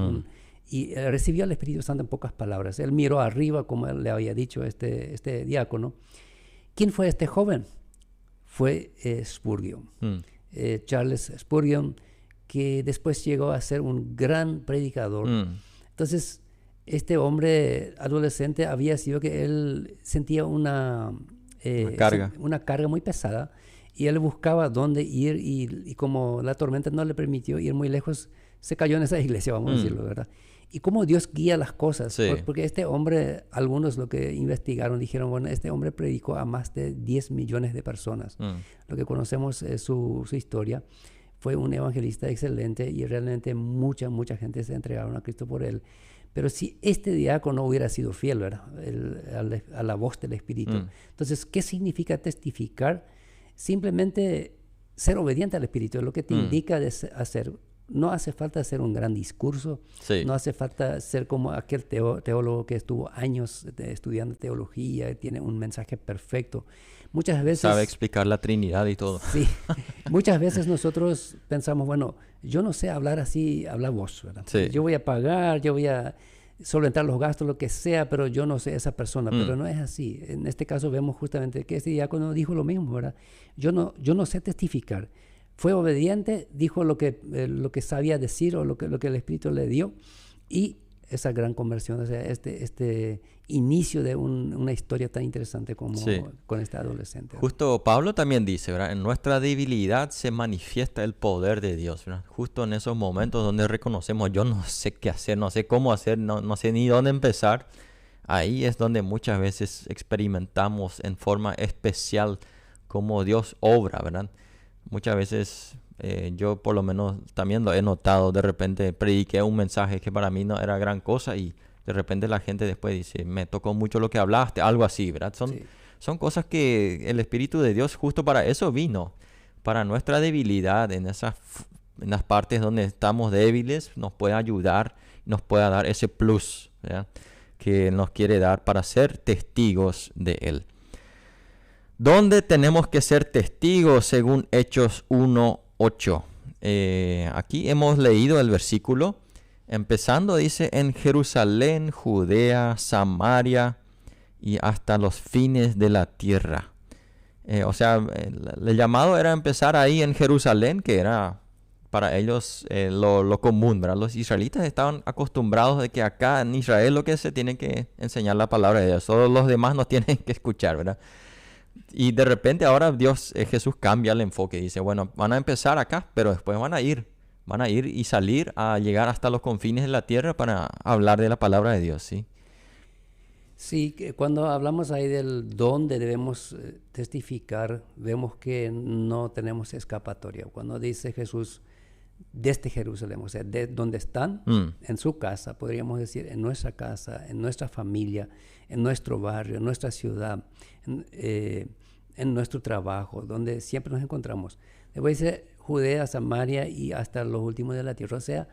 y recibió al Espíritu Santo en pocas palabras. Él miró arriba, como él le había dicho este diácono. ¿Quién fue este joven? Fue Spurgeon, Charles Spurgeon, que después llegó a ser un gran predicador. Entonces, este hombre adolescente había sido que él sentía una carga muy pesada y él buscaba dónde ir y como la tormenta no le permitió ir muy lejos, se cayó en esa iglesia, vamos a decirlo, ¿verdad? Y cómo Dios guía las cosas, sí. Porque este hombre, algunos lo que investigaron dijeron, bueno, este hombre predicó a más de 10 millones de personas. Lo que conocemos es su historia. Fue un evangelista excelente y realmente mucha gente se entregaron a Cristo por él. Pero si este diácono hubiera sido fiel, ¿verdad? A la voz del Espíritu. Entonces, ¿qué significa testificar? Simplemente ser obediente al Espíritu, es lo que te indica de hacer. No hace falta hacer un gran discurso, no hace falta ser como aquel teólogo que estuvo años estudiando teología, tiene un mensaje perfecto. Muchas veces... Sabe explicar la Trinidad y todo. Sí, muchas veces nosotros pensamos, bueno, yo no sé hablar así, habla vos, ¿verdad? Sí. Yo voy a pagar, yo voy a solventar los gastos, lo que sea, pero yo no sé esa persona, pero no es así. En este caso vemos justamente que este diácono dijo lo mismo, ¿verdad? Yo no sé testificar. Fue obediente, dijo lo que sabía decir o lo que el Espíritu le dio, y esa gran conversión, o sea, este inicio de una historia tan interesante como con este adolescente. Justo Pablo también dice, ¿verdad? En nuestra debilidad se manifiesta el poder de Dios, ¿verdad? Justo en esos momentos donde reconocemos, yo no sé qué hacer, no sé cómo hacer, no sé ni dónde empezar, ahí es donde muchas veces experimentamos en forma especial cómo Dios obra, ¿verdad? Muchas veces yo por lo menos también lo he notado, de repente prediqué un mensaje que para mí no era gran cosa y de repente la gente después dice, me tocó mucho lo que hablaste, algo así, ¿verdad? Son Son cosas que el Espíritu de Dios justo para eso vino, para nuestra debilidad, en las partes donde estamos débiles, nos puede ayudar, nos puede dar ese plus, ¿verdad?, que nos quiere dar para ser testigos de Él. ¿Dónde tenemos que ser testigos según Hechos 1:8? Aquí hemos leído el versículo. Empezando dice en Jerusalén, Judea, Samaria y hasta los fines de la tierra. El llamado era empezar ahí en Jerusalén, que era para ellos lo común, ¿verdad? Los israelitas estaban acostumbrados de que acá en Israel lo que se tiene que enseñar la palabra de Dios. Todos los demás nos tienen que escuchar, ¿verdad? Y de repente ahora Jesús cambia el enfoque. Dice, bueno, van a empezar acá, pero después van a ir y salir a llegar hasta los confines de la tierra para hablar de la palabra de Dios, ¿sí? Sí, que cuando hablamos ahí del dónde debemos testificar, vemos que no tenemos escapatoria. Cuando dice Jesús desde Jerusalén, o sea, de donde están, en su casa, podríamos decir, en nuestra casa, en nuestra familia, en nuestro barrio, en nuestra ciudad, en nuestro trabajo, donde siempre nos encontramos. Después dice Judea, Samaria y hasta los últimos de la tierra. O sea,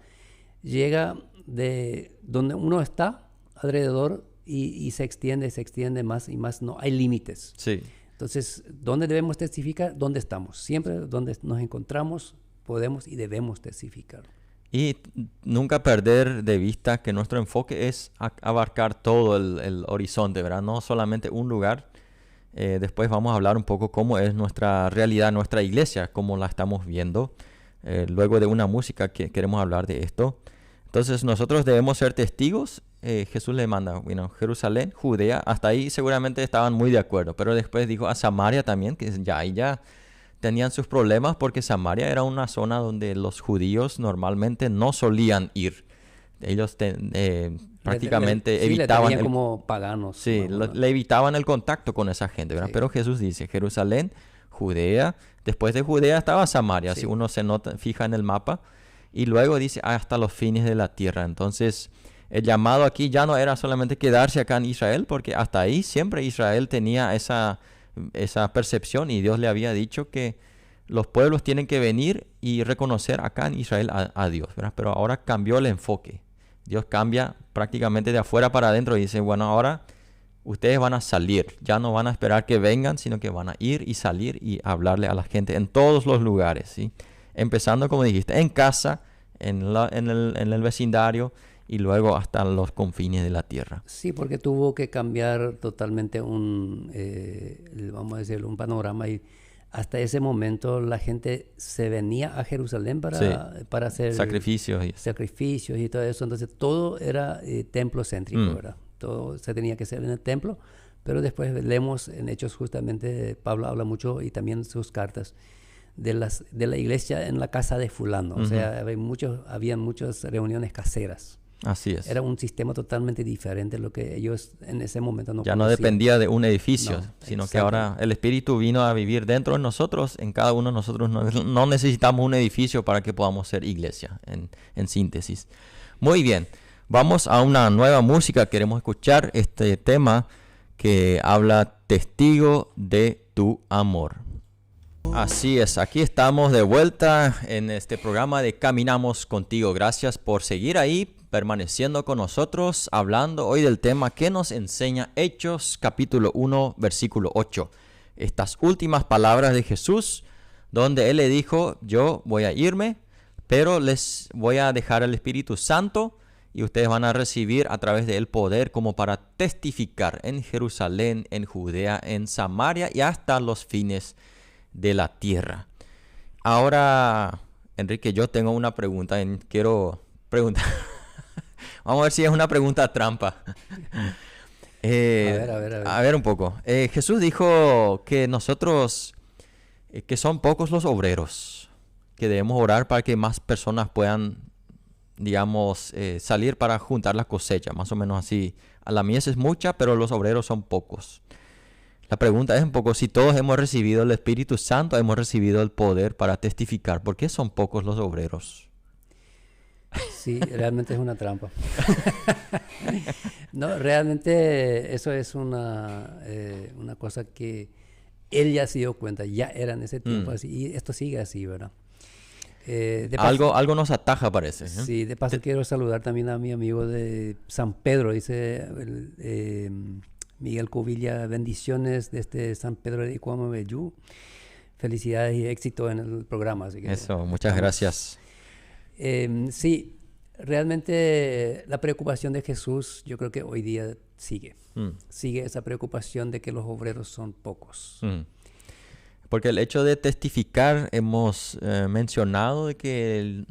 llega de donde uno está alrededor y se extiende más y más. No hay límites. Sí. Entonces, ¿dónde debemos testificar? ¿Dónde estamos? Siempre donde nos encontramos podemos y debemos testificar. Y nunca perder de vista que nuestro enfoque es abarcar todo el horizonte, ¿verdad? No solamente un lugar. Después vamos a hablar un poco cómo es nuestra realidad, nuestra iglesia, cómo la estamos viendo. Luego de una música que queremos hablar de esto. Entonces nosotros debemos ser testigos. Jesús le manda, Jerusalén, Judea, hasta ahí seguramente estaban muy de acuerdo. Pero después dijo a Samaria también, que ya tenían sus problemas porque Samaria era una zona donde los judíos normalmente no solían ir. Ellos prácticamente evitaban como paganos. Sí, le evitaban el contacto con esa gente, ¿verdad? Sí. Pero Jesús dice Jerusalén, Judea, después de Judea estaba Samaria, sí. Si uno fija en el mapa, y luego dice hasta los fines de la tierra. Entonces el llamado aquí ya no era solamente quedarse acá en Israel, porque hasta ahí siempre Israel tenía esa percepción y Dios le había dicho que los pueblos tienen que venir y reconocer acá en Israel a Dios, ¿verdad? Pero ahora cambió el enfoque. Dios cambia prácticamente de afuera para adentro y dice, bueno, ahora ustedes van a salir. Ya no van a esperar que vengan, sino que van a ir y salir y hablarle a la gente en todos los lugares, ¿sí? Empezando, como dijiste, en casa, en el vecindario y luego hasta los confines de la tierra. Sí, porque tuvo que cambiar totalmente vamos a decir, un panorama y hasta ese momento la gente se venía a Jerusalén para hacer sacrificios y todo eso. Entonces todo era templo céntrico, ¿verdad? Todo se tenía que hacer en el templo, pero después leemos en Hechos justamente, Pablo habla mucho y también en sus cartas de la iglesia en la casa de fulano. O sea, habían muchas reuniones caseras. Así es. Era un sistema totalmente diferente a lo que ellos en ese momento no ya conocían. No dependía de un edificio, sino que ahora el Espíritu vino a vivir dentro de nosotros. En cada uno de nosotros no necesitamos un edificio para que podamos ser iglesia, en síntesis. Muy bien, vamos a una nueva música. Queremos escuchar este tema que habla testigo de tu amor. Así es, aquí estamos de vuelta en este programa de Caminamos Contigo. Gracias por seguir ahí, permaneciendo con nosotros, hablando hoy del tema que nos enseña Hechos capítulo 1, versículo 8. Estas últimas palabras de Jesús, donde Él le dijo, yo voy a irme, pero les voy a dejar el Espíritu Santo y ustedes van a recibir a través de él poder como para testificar en Jerusalén, en Judea, en Samaria y hasta los fines de la tierra. Ahora, Enrique, yo tengo una pregunta. Quiero preguntar. Vamos a ver si es una pregunta trampa. A ver un poco. Jesús dijo que nosotros, que son pocos los obreros, que debemos orar para que más personas puedan, digamos, salir para juntar la cosecha. Más o menos así. A la mies es mucha, pero los obreros son pocos. La pregunta es un poco, si todos hemos recibido el Espíritu Santo, hemos recibido el poder para testificar, ¿por qué son pocos los obreros? Sí, realmente es una trampa. No, realmente eso es una cosa que él ya se dio cuenta, ya era en ese tiempo así, y esto sigue así, ¿verdad? Algo nos ataja, parece. Sí, de paso quiero saludar también a mi amigo de San Pedro, dice Miguel Covilla, bendiciones desde San Pedro de Icuamo-Bellú. Felicidades y éxito en el programa. Así que Eso, muchas gracias. Sí, realmente la preocupación de Jesús yo creo que hoy día sigue. Sigue esa preocupación de que los obreros son pocos. Porque el hecho de testificar, hemos mencionado de que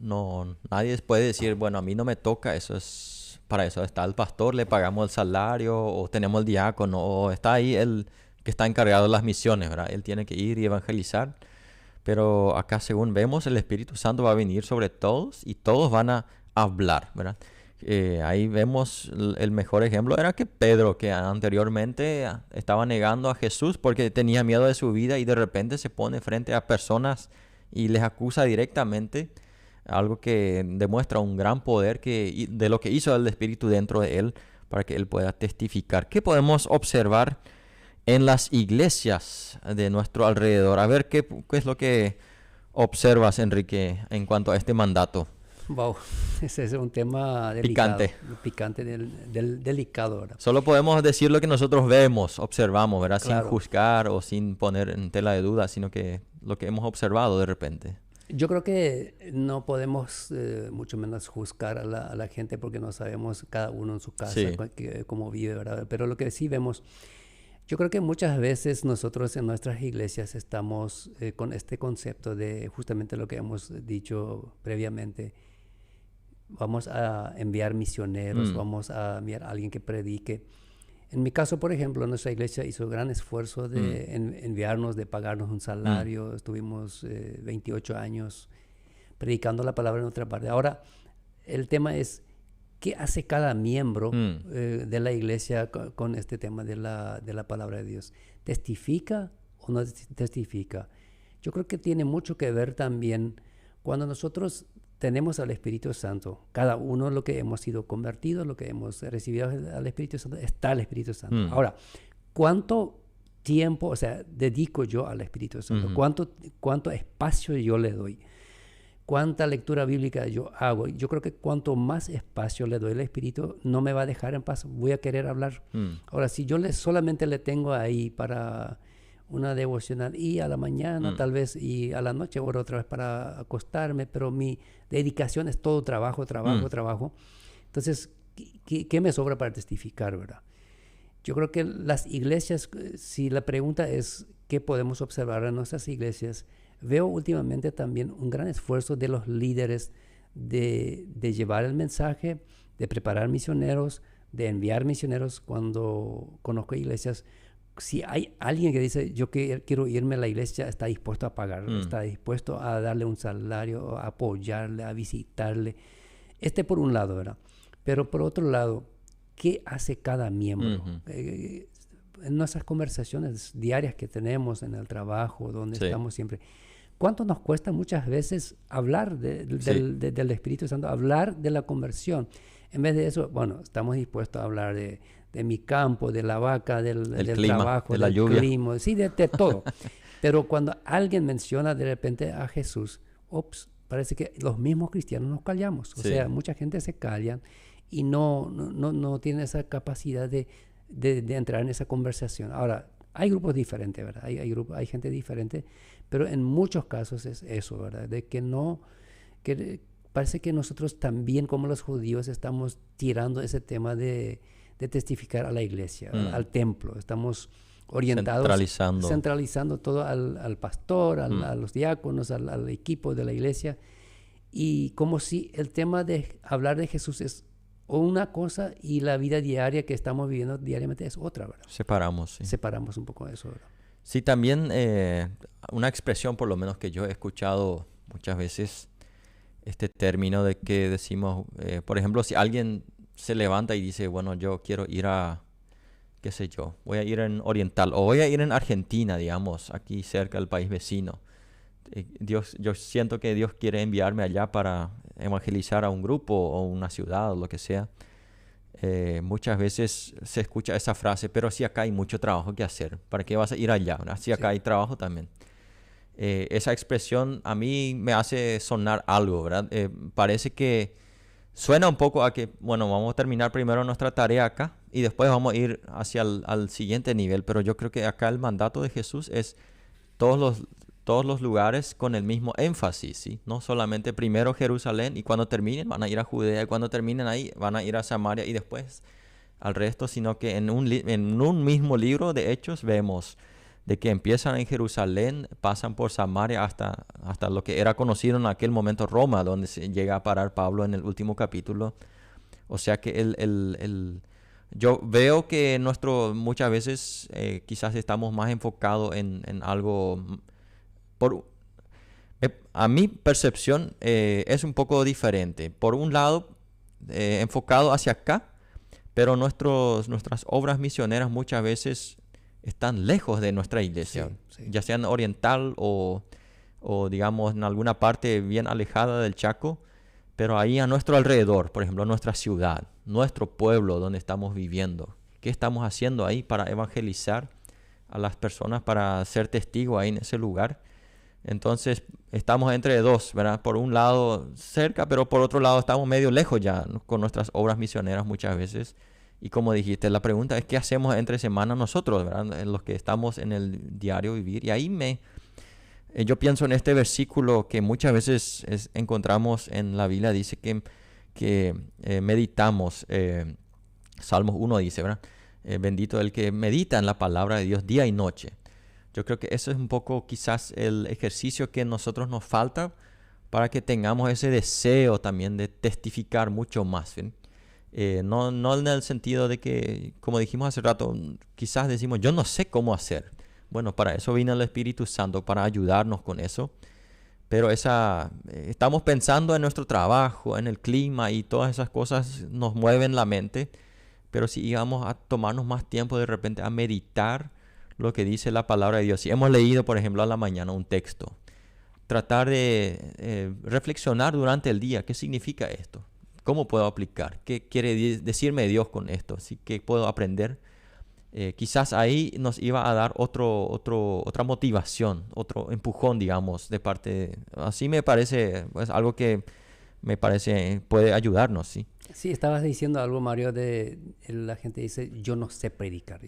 nadie puede decir, bueno, a mí no me toca, para eso está el pastor, le pagamos el salario, o tenemos el diácono, o está ahí el que está encargado de las misiones, ¿verdad? Él tiene que ir y evangelizar. Pero acá, según vemos, el Espíritu Santo va a venir sobre todos y todos van a hablar, ¿verdad? Ahí vemos el mejor ejemplo era que Pedro, que anteriormente estaba negando a Jesús porque tenía miedo de su vida, y de repente se pone frente a personas y les acusa directamente, algo que demuestra un gran poder de lo que hizo el Espíritu dentro de él para que él pueda testificar. ¿Qué podemos observar en las iglesias de nuestro alrededor? A ver, ¿qué es lo que observas, Enrique, en cuanto a este mandato? Wow, ese es un tema delicado. Picante. Delicado, ¿verdad? Solo podemos decir lo que nosotros vemos, observamos, ¿verdad? Claro. Sin juzgar o sin poner en tela de duda, sino que lo que hemos observado de repente. Yo creo que no podemos mucho menos juzgar a la gente porque no sabemos cada uno en su casa Sí. cómo vive, ¿verdad? Pero lo que sí vemos, yo creo que muchas veces nosotros en nuestras iglesias estamos con este concepto de justamente lo que hemos dicho previamente. Vamos a enviar misioneros, vamos a enviar a alguien que predique. En mi caso, por ejemplo, nuestra iglesia hizo gran esfuerzo de enviarnos, de pagarnos un salario. Estuvimos 28 años predicando la palabra en otra parte. Ahora, el tema es, ¿qué hace cada miembro de la iglesia con este tema de la palabra de Dios? ¿Testifica o no testifica? Yo creo que tiene mucho que ver también cuando nosotros tenemos al Espíritu Santo. Cada uno lo que hemos sido convertidos, lo que hemos recibido al Espíritu Santo, está el Espíritu Santo. Ahora, ¿cuánto tiempo, o sea, dedico yo al Espíritu Santo? ¿Cuánto espacio yo le doy? ¿Cuánta lectura bíblica yo hago? Yo creo que cuanto más espacio le doy al Espíritu, no me va a dejar en paz. Voy a querer hablar. Ahora, si yo solamente le tengo ahí para una devocional y a la mañana tal vez y a la noche oro otra vez para acostarme, pero mi dedicación es todo trabajo. Entonces, ¿qué me sobra para testificar, verdad? Yo creo que las iglesias, si la pregunta es ¿qué podemos observar en nuestras iglesias? Veo últimamente también un gran esfuerzo de los líderes de llevar el mensaje, de preparar misioneros, de enviar misioneros. Cuando conozco iglesias, si hay alguien que dice, yo quiero irme a la iglesia, está dispuesto a pagar, está dispuesto a darle un salario, a apoyarle, a visitarle. Por un lado, ¿verdad? Pero por otro lado, ¿qué hace cada miembro? En nuestras conversaciones diarias que tenemos en el trabajo, donde estamos siempre, ¿cuánto nos cuesta muchas veces hablar del Espíritu Santo, hablar de la conversión? En vez de eso, bueno, estamos dispuestos a hablar de mi campo, de la vaca, del clima, trabajo, de la del lluvia. clima, sí, de todo. Pero cuando alguien menciona de repente a Jesús, parece que los mismos cristianos nos callamos. O sea, mucha gente se calla y no tiene esa capacidad de entrar en esa conversación. Ahora, hay grupos diferentes, ¿verdad? Hay gente diferente, pero en muchos casos es eso, ¿verdad? De que parece que nosotros también, como los judíos, estamos tirando ese tema de testificar a la iglesia, al templo. Estamos orientados, centralizando todo al pastor, a los diáconos, al equipo de la iglesia, y como si el tema de hablar de Jesús es una cosa y la vida diaria que estamos viviendo diariamente es otra, ¿verdad? Separamos un poco de eso, ¿verdad? Sí, también una expresión por lo menos que yo he escuchado muchas veces, este término de que decimos, por ejemplo, si alguien se levanta y dice, bueno, yo quiero ir a, qué sé yo, voy a ir en Oriental o voy a ir en Argentina, digamos, aquí cerca del país vecino. Yo siento que Dios quiere enviarme allá para evangelizar a un grupo o una ciudad o lo que sea. Muchas veces se escucha esa frase, pero si acá hay mucho trabajo que hacer, ¿para qué vas a ir allá? ¿Verdad? Si acá Sí. hay trabajo también. Esa expresión a mí me hace sonar algo, ¿verdad? Parece que suena un poco a que, bueno, vamos a terminar primero nuestra tarea acá y después vamos a ir hacia al siguiente nivel, pero yo creo que acá el mandato de Jesús es todos los, todos los lugares con el mismo énfasis, ¿sí? No solamente primero Jerusalén y cuando terminen van a ir a Judea y cuando terminen ahí van a ir a Samaria y después al resto, sino que en un mismo libro de Hechos vemos de que empiezan en Jerusalén, pasan por Samaria hasta lo que era conocido en aquel momento Roma, donde se llega a parar Pablo en el último capítulo. O sea que yo veo que muchas veces quizás estamos más enfocados en algo, por, a mi percepción es un poco diferente. Por un lado, enfocado hacia acá, pero nuestras obras misioneras muchas veces están lejos de nuestra iglesia, Sí, sí. ya sean oriental o digamos en alguna parte bien alejada del Chaco, pero ahí a nuestro alrededor, por ejemplo, nuestra ciudad, nuestro pueblo donde estamos viviendo. ¿Qué estamos haciendo ahí para evangelizar a las personas, para ser testigo ahí en ese lugar? Entonces estamos entre dos, ¿verdad? Por un lado cerca, pero por otro lado estamos medio lejos ya, ¿no? Con nuestras obras misioneras muchas veces. Y como dijiste, la pregunta es qué hacemos entre semana nosotros, ¿verdad? En los que estamos en el diario vivir. Y ahí yo pienso en este versículo que muchas veces encontramos en la Biblia, dice que meditamos, Salmos 1 dice, ¿verdad? Bendito el que medita en la palabra de Dios día y noche. Yo creo que eso es un poco quizás el ejercicio que a nosotros nos falta para que tengamos ese deseo también de testificar mucho más, ¿sí? No en el sentido de que, como dijimos hace rato, quizás decimos, yo no sé cómo hacer. Bueno, para eso vino el Espíritu Santo, para ayudarnos con eso. Pero estamos pensando en nuestro trabajo, en el clima y todas esas cosas nos mueven la mente. Pero si íbamos a tomarnos más tiempo de repente a meditar lo que dice la palabra de Dios. Si hemos leído, por ejemplo, a la mañana un texto, tratar de reflexionar durante el día, ¿qué significa esto? ¿Cómo puedo aplicar? ¿Qué quiere decirme Dios con esto? ¿Sí? ¿Qué puedo aprender? Quizás ahí nos iba a dar otra motivación, otro empujón, digamos, de parte. Así me parece, es algo que me parece puede ayudarnos, ¿sí? Sí, estabas diciendo algo, Mario, la gente dice, yo no sé predicar,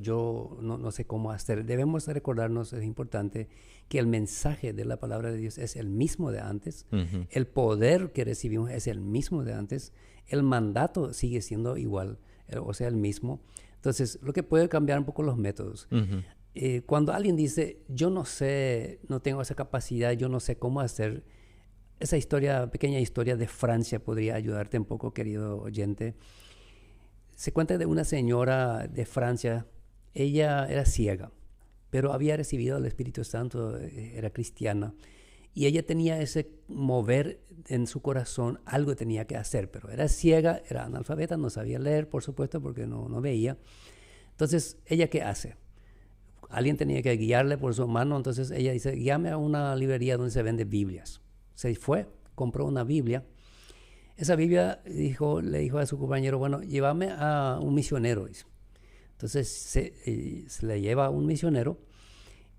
yo no sé cómo hacer. Debemos recordarnos, es importante, que el mensaje de la palabra de Dios es el mismo de antes, Ujú. el poder que recibimos es el mismo de antes, el mandato sigue siendo igual, o sea, el mismo. Entonces, lo que puede cambiar un poco los métodos. Ujú. Cuando alguien dice, yo no sé, no tengo esa capacidad, yo no sé cómo hacer, esa pequeña historia de Francia podría ayudarte un poco, querido oyente. Se cuenta de una señora de Francia, ella era ciega, pero había recibido el Espíritu Santo, era cristiana, y ella tenía ese mover en su corazón, algo tenía que hacer, pero era ciega, era analfabeta, no sabía leer, por supuesto, porque no veía. Entonces, ¿ella qué hace? Alguien tenía que guiarle por su mano, entonces ella dice, guíame a una librería donde se vende Biblias. Se fue, compró una Biblia. Esa Biblia le dijo a su compañero, bueno, llévame a un misionero. Dice. Entonces se le lleva a un misionero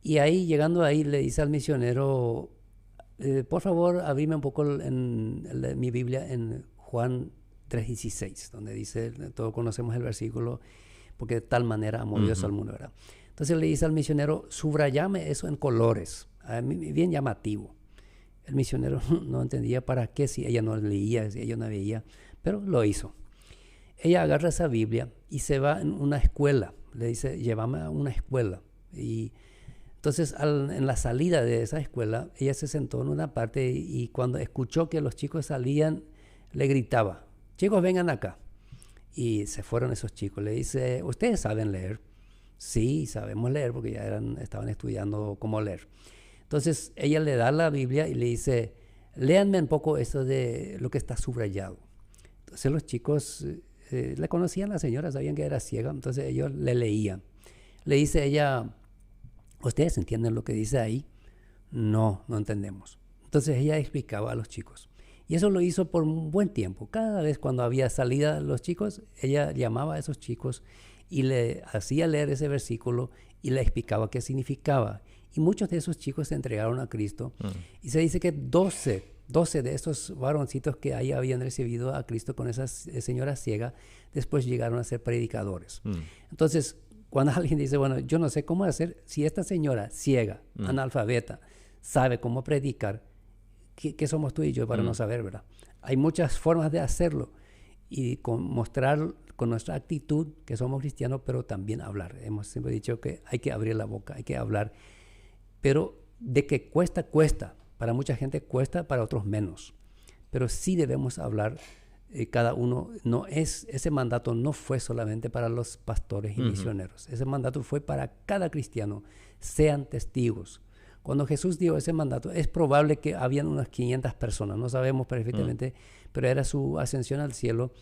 y ahí, llegando ahí, le dice al misionero, por favor, abrime un poco mi Biblia en Juan 3:16, donde dice, todos conocemos el versículo, porque de tal manera amó Dios al mundo, ¿verdad? Entonces le dice al misionero, subrayame eso en colores, bien llamativo. El misionero no entendía para qué, si ella no leía, si ella no veía, pero lo hizo. Ella agarra esa Biblia y se va en una escuela, le dice, llévame a una escuela. Y entonces en la salida de esa escuela, ella se sentó en una parte y cuando escuchó que los chicos salían, le gritaba, chicos, vengan acá. Y se fueron esos chicos. Le dice, ¿ustedes saben leer? Sí, sabemos leer porque ya estaban estudiando cómo leer. Entonces ella le da la Biblia y le dice, léanme un poco eso de lo que está subrayado. Entonces los chicos le conocían a la señora, sabían que era ciega, entonces ellos le leían. Le dice ella, ¿ustedes entienden lo que dice ahí? No entendemos. Entonces ella explicaba a los chicos. Y eso lo hizo por un buen tiempo. Cada vez cuando había salida los chicos, ella llamaba a esos chicos y le hacía leer ese versículo y le explicaba qué significaba. Y muchos de esos chicos se entregaron a Cristo. Y se dice que 12 de esos varoncitos que ahí habían recibido a Cristo con esa señora ciega, después llegaron a ser predicadores. Entonces, cuando alguien dice, bueno, yo no sé cómo hacer, si esta señora ciega, analfabeta, sabe cómo predicar, ¿qué somos tú y yo para no saber, verdad? Hay muchas formas de hacerlo y mostrar con nuestra actitud que somos cristianos, pero también hablar. Hemos siempre dicho que hay que abrir la boca, hay que hablar, pero de que cuesta. Para mucha gente cuesta, para otros menos. Pero sí debemos hablar cada uno. Ese mandato no fue solamente para los pastores y misioneros. Ese mandato fue para cada cristiano. Sean testigos. Cuando Jesús dio ese mandato, es probable que habían unas 500 personas. No sabemos perfectamente, pero era su ascensión al cielo.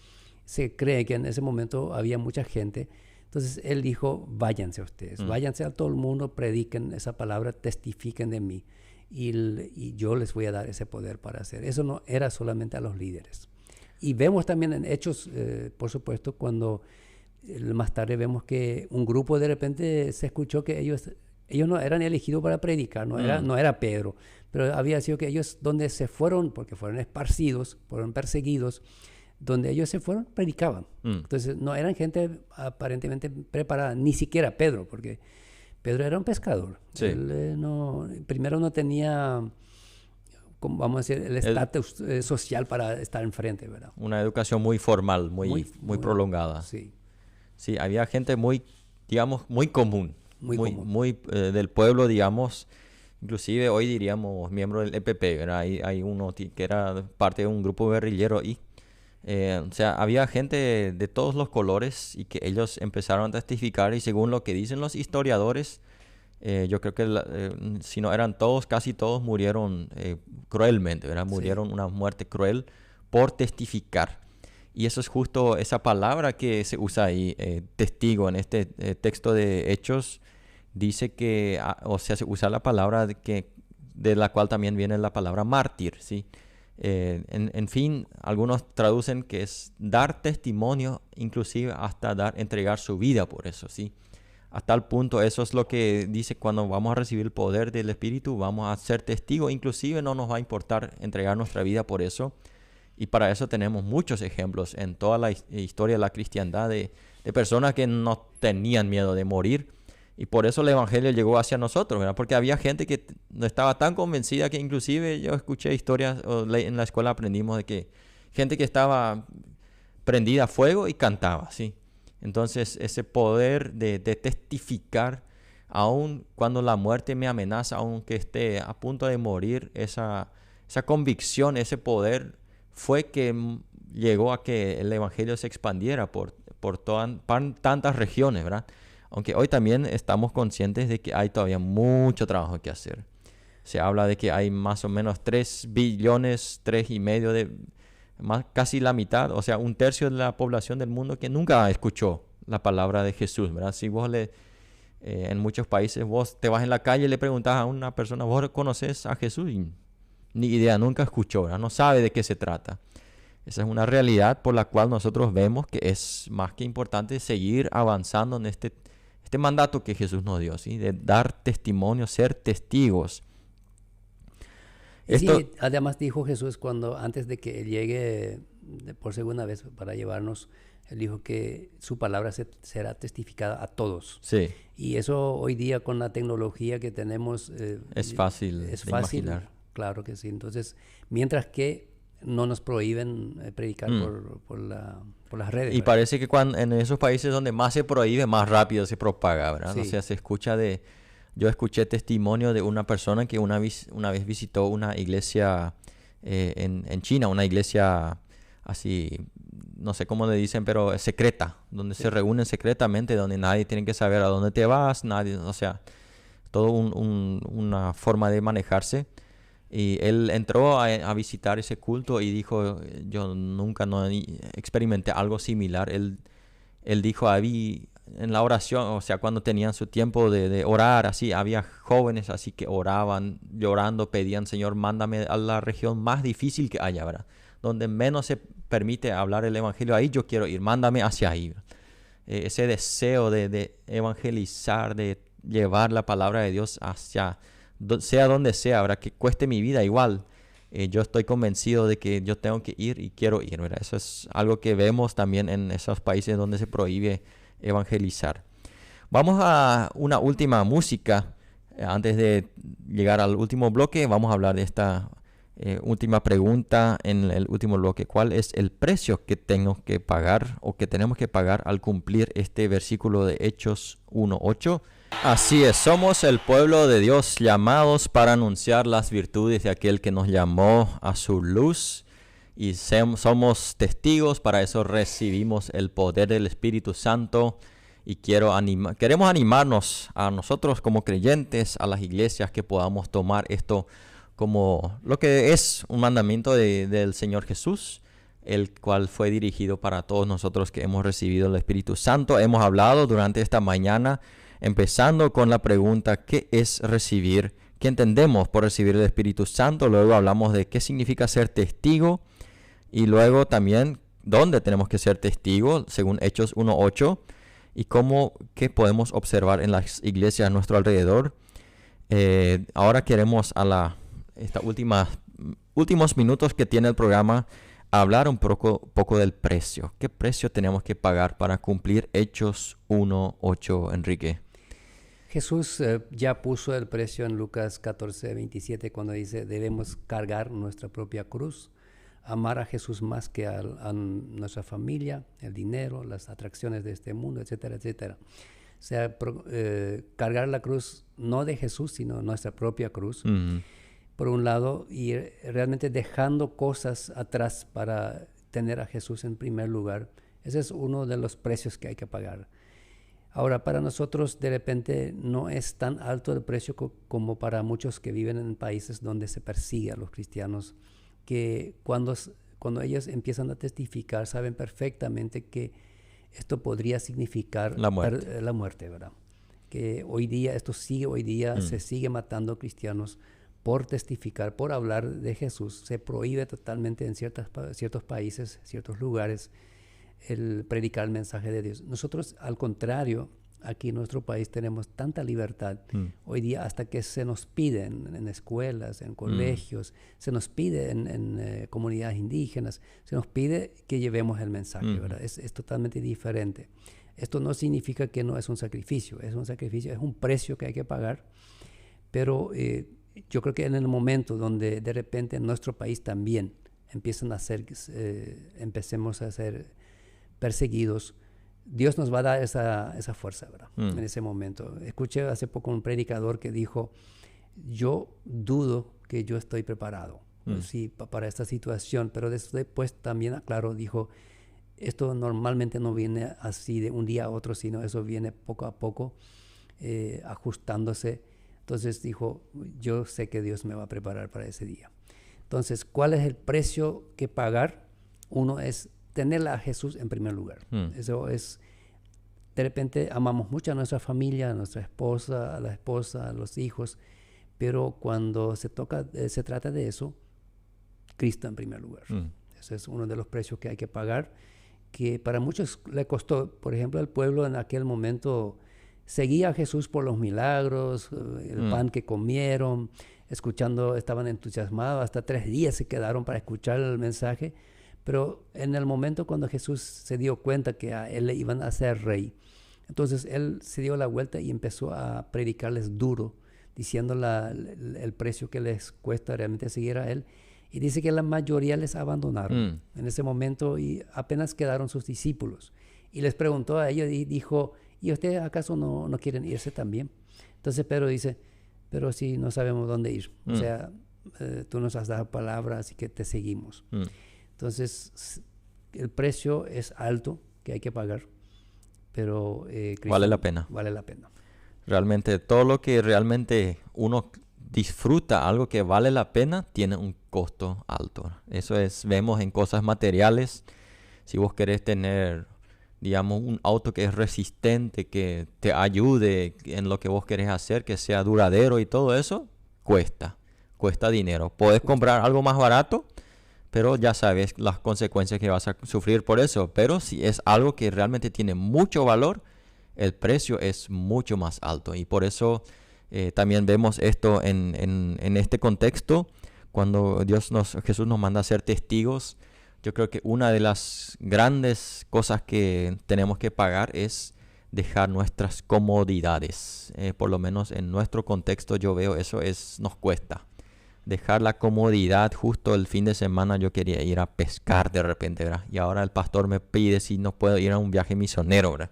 Se cree que en ese momento había mucha gente. Entonces Él dijo, váyanse ustedes. Váyanse a todo el mundo, prediquen esa palabra, testifiquen de mí. Y yo les voy a dar ese poder para hacer. Eso no era solamente a los líderes. Y vemos también en Hechos, por supuesto, cuando más tarde vemos que un grupo de repente se escuchó que ellos no eran elegidos para predicar, no era Pedro, pero había sido que ellos donde se fueron, porque fueron esparcidos, fueron perseguidos, donde ellos se fueron, predicaban. Entonces no eran gente aparentemente preparada, ni siquiera Pedro, porque Pedro era un pescador. Sí. Él primero no tenía, vamos a decir, el estatus social para estar enfrente, ¿verdad? Una educación muy formal, muy prolongada. Sí. Sí, había gente muy, digamos, muy común. Muy del pueblo, digamos. Inclusive hoy diríamos miembro del EPP, ¿verdad? Hay uno que era parte de un grupo guerrillero y... o sea, había gente de todos los colores y que ellos empezaron a testificar y según lo que dicen los historiadores, yo creo que si no eran todos, casi todos murieron cruelmente, ¿verdad? Murieron una muerte cruel por testificar. Y eso es justo esa palabra que se usa ahí, testigo, en este texto de Hechos, dice que, o sea, se usa la palabra de la cual también viene la palabra mártir, ¿sí? En fin, algunos traducen que es dar testimonio, inclusive hasta entregar su vida por eso, ¿sí? A tal punto, eso es lo que dice cuando vamos a recibir el poder del Espíritu, vamos a ser testigos, inclusive no nos va a importar entregar nuestra vida por eso. Y para eso tenemos muchos ejemplos en toda la historia de la cristiandad de personas que no tenían miedo de morir. Y por eso el Evangelio llegó hacia nosotros, ¿verdad? Porque había gente que no estaba tan convencida que inclusive yo escuché historias, en la escuela aprendimos de que gente que estaba prendida a fuego y cantaba, ¿sí? Entonces ese poder de testificar, aun cuando la muerte me amenaza, aunque esté a punto de morir, esa convicción, ese poder fue que llegó a que el Evangelio se expandiera por tantas regiones, ¿verdad? Aunque hoy también estamos conscientes de que hay todavía mucho trabajo que hacer. Se habla de que hay más o menos 3 billones, 3,5 casi la mitad, o sea, 1/3 de la población del mundo que nunca escuchó la palabra de Jesús, ¿verdad? Si vos en muchos países vos te vas en la calle y le preguntas a una persona, ¿vos conoces a Jesús? Y ni idea, nunca escuchó, ¿verdad? No sabe de qué se trata. Esa es una realidad por la cual nosotros vemos que es más que importante seguir avanzando en este mandato que Jesús nos dio, ¿sí? De dar testimonio, ser testigos. Sí, además dijo Jesús antes de que Él llegue por segunda vez para llevarnos, Él dijo que su palabra será testificada a todos. Sí. Y eso hoy día con la tecnología que tenemos... es fácil de imaginar. Claro que sí. Entonces, mientras que no nos prohíben predicar por las redes. Y ¿verdad? parece que en esos países donde más se prohíbe, más rápido se propaga, ¿verdad? Sí. O sea, se escucha yo escuché testimonio de una persona que una vez visitó una iglesia en China, una iglesia así, no sé cómo le dicen, pero secreta, donde se reúnen secretamente, donde nadie tiene que saber a dónde te vas, nadie, o sea, todo una forma de manejarse. Y él entró a visitar ese culto y dijo, yo nunca no experimenté algo similar. Él dijo, en la oración, o sea, cuando tenían su tiempo de orar, así, había jóvenes así que oraban, llorando, pedían, Señor, mándame a la región más difícil que haya, ¿verdad? Donde menos se permite hablar el evangelio, ahí yo quiero ir, mándame hacia ahí. Ese deseo de evangelizar, de llevar la palabra de Dios hacia, sea donde sea, ¿verdad? Que cueste mi vida igual. Yo estoy convencido de que yo tengo que ir y quiero ir, ¿verdad? Eso es algo que vemos también en esos países donde se prohíbe evangelizar. Vamos a una última música. Antes de llegar al último bloque, vamos a hablar de esta última pregunta en el último bloque. ¿Cuál es el precio que tengo que pagar o que tenemos que pagar al cumplir este versículo de Hechos 1:8? Así es, somos el pueblo de Dios, llamados para anunciar las virtudes de aquel que nos llamó a su luz, y somos testigos. Para eso recibimos el poder del Espíritu Santo, y queremos animarnos a nosotros como creyentes, a las iglesias, que podamos tomar esto como lo que es un mandamiento del Señor Jesús, el cual fue dirigido para todos nosotros que hemos recibido el Espíritu Santo. Hemos hablado durante esta mañana, empezando con la pregunta, ¿qué es recibir? ¿Qué entendemos por recibir el Espíritu Santo? Luego hablamos de qué significa ser testigo, y luego también dónde tenemos que ser testigo, según Hechos 1:8, y qué podemos observar en las iglesias a nuestro alrededor. Ahora queremos estos últimos minutos que tiene el programa, hablar un poco del precio. ¿Qué precio tenemos que pagar para cumplir Hechos 1:8, Enrique? Jesús ya puso el precio en Lucas 14:27, cuando dice, debemos cargar nuestra propia cruz, amar a Jesús más que a nuestra familia, el dinero, las atracciones de este mundo, etcétera, etcétera. O sea, cargar la cruz no de Jesús, sino nuestra propia cruz. Uh-huh. Por un lado, y realmente dejando cosas atrás para tener a Jesús en primer lugar. Ese es uno de los precios que hay que pagar. Ahora, para nosotros de repente no es tan alto el precio como para muchos que viven en países donde se persigue a los cristianos, que cuando ellos empiezan a testificar saben perfectamente que esto podría significar la muerte, ¿verdad? Que hoy día, se sigue matando cristianos por testificar, por hablar de Jesús. Se prohíbe totalmente en ciertos países, ciertos lugares, el predicar el mensaje de Dios. Nosotros, al contrario, aquí en nuestro país tenemos tanta libertad. Hoy día hasta que se nos pide en escuelas, en colegios, se nos pide en comunidades indígenas, se nos pide que llevemos el mensaje, ¿verdad? Es totalmente diferente. Esto no significa que no es un sacrificio, es un precio que hay que pagar, pero yo creo que en el momento donde de repente en nuestro país también empecemos a ser perseguidos, Dios nos va a dar esa fuerza, ¿verdad? En ese momento. Escuché hace poco un predicador que dijo, yo dudo que yo estoy preparado para esta situación, pero después también, claro, dijo, esto normalmente no viene así de un día a otro, sino eso viene poco a poco, ajustándose. Entonces dijo, yo sé que Dios me va a preparar para ese día. Entonces, ¿cuál es el precio que pagar? Uno es tener a Jesús en primer lugar. Eso es, de repente amamos mucho a nuestra familia, a nuestra esposa, a los hijos, pero cuando se trata de eso, Cristo en primer lugar. Ese es uno de los precios que hay que pagar, que para muchos le costó. Por ejemplo, el pueblo en aquel momento seguía a Jesús por los milagros, el pan que comieron, estaban entusiasmados, hasta 3 días se quedaron para escuchar el mensaje. Pero en el momento cuando Jesús se dio cuenta que a él le iban a hacer rey, entonces él se dio la vuelta y empezó a predicarles duro, diciendo el precio que les cuesta realmente seguir a él. Y dice que la mayoría les abandonaron en ese momento y apenas quedaron sus discípulos. Y les preguntó a ellos y dijo, ¿y ustedes acaso no quieren irse también? Entonces Pedro dice, pero si no sabemos dónde ir. O sea, tú nos has dado palabra, así que te seguimos. Entonces, el precio es alto que hay que pagar, pero vale la pena. Vale la pena. Realmente, todo lo que realmente uno disfruta, algo que vale la pena, tiene un costo alto. Eso vemos en cosas materiales. Si vos querés tener digamos, un auto que es resistente, que te ayude en lo que vos querés hacer, que sea duradero y todo eso, cuesta dinero. Podés comprar algo más barato, pero ya sabes las consecuencias que vas a sufrir por eso. Pero si es algo que realmente tiene mucho valor, el precio es mucho más alto. Y por eso también vemos esto en este contexto, cuando Jesús nos manda a ser testigos. Yo creo que una de las grandes cosas que tenemos que pagar es dejar nuestras comodidades. Por lo menos en nuestro contexto yo veo nos cuesta. Dejar la comodidad. Justo el fin de semana yo quería ir a pescar de repente, ¿verdad? Y ahora el pastor me pide si no puedo ir a un viaje misionero, ¿verdad?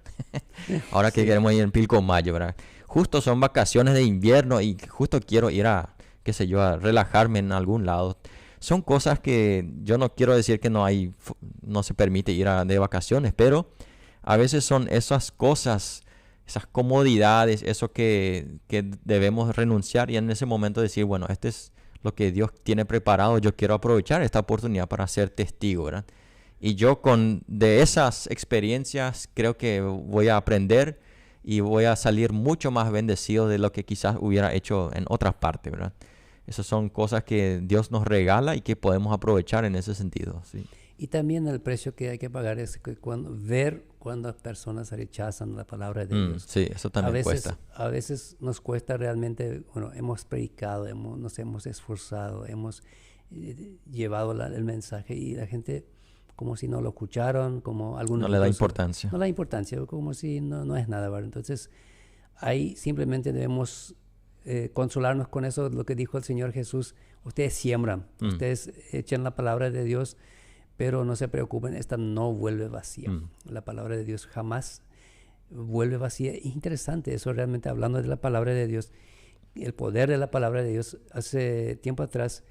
Ahora que queremos ir en Pilcomayo, ¿verdad? Justo son vacaciones de invierno y justo quiero ir a, qué sé yo, a relajarme en algún lado. Son cosas que yo no quiero decir que no se permite ir de vacaciones, pero a veces son esas cosas, esas comodidades, eso que debemos renunciar y en ese momento decir, bueno, este es lo que Dios tiene preparado, yo quiero aprovechar esta oportunidad para ser testigo, ¿verdad? Y yo de esas experiencias creo que voy a aprender y voy a salir mucho más bendecido de lo que quizás hubiera hecho en otras partes, ¿verdad? Esas son cosas que Dios nos regala y que podemos aprovechar en ese sentido, ¿sí? Y también el precio que hay que pagar es que ver cuando personas rechazan la palabra de Dios. Sí, eso también cuesta. A veces nos cuesta realmente, bueno, hemos predicado, nos hemos esforzado, hemos llevado el mensaje y la gente como si no lo escucharon, como algunos... No le da importancia. No le da importancia, como si no es nada, ¿verdad? Entonces, ahí simplemente debemos consolarnos con eso, lo que dijo el Señor Jesús. Ustedes siembran, ustedes echan la palabra de Dios, pero no se preocupen, esta no vuelve vacía. La palabra de Dios jamás vuelve vacía. Es interesante eso realmente, hablando de la palabra de Dios, el poder de la palabra de Dios. Hace tiempo atrás,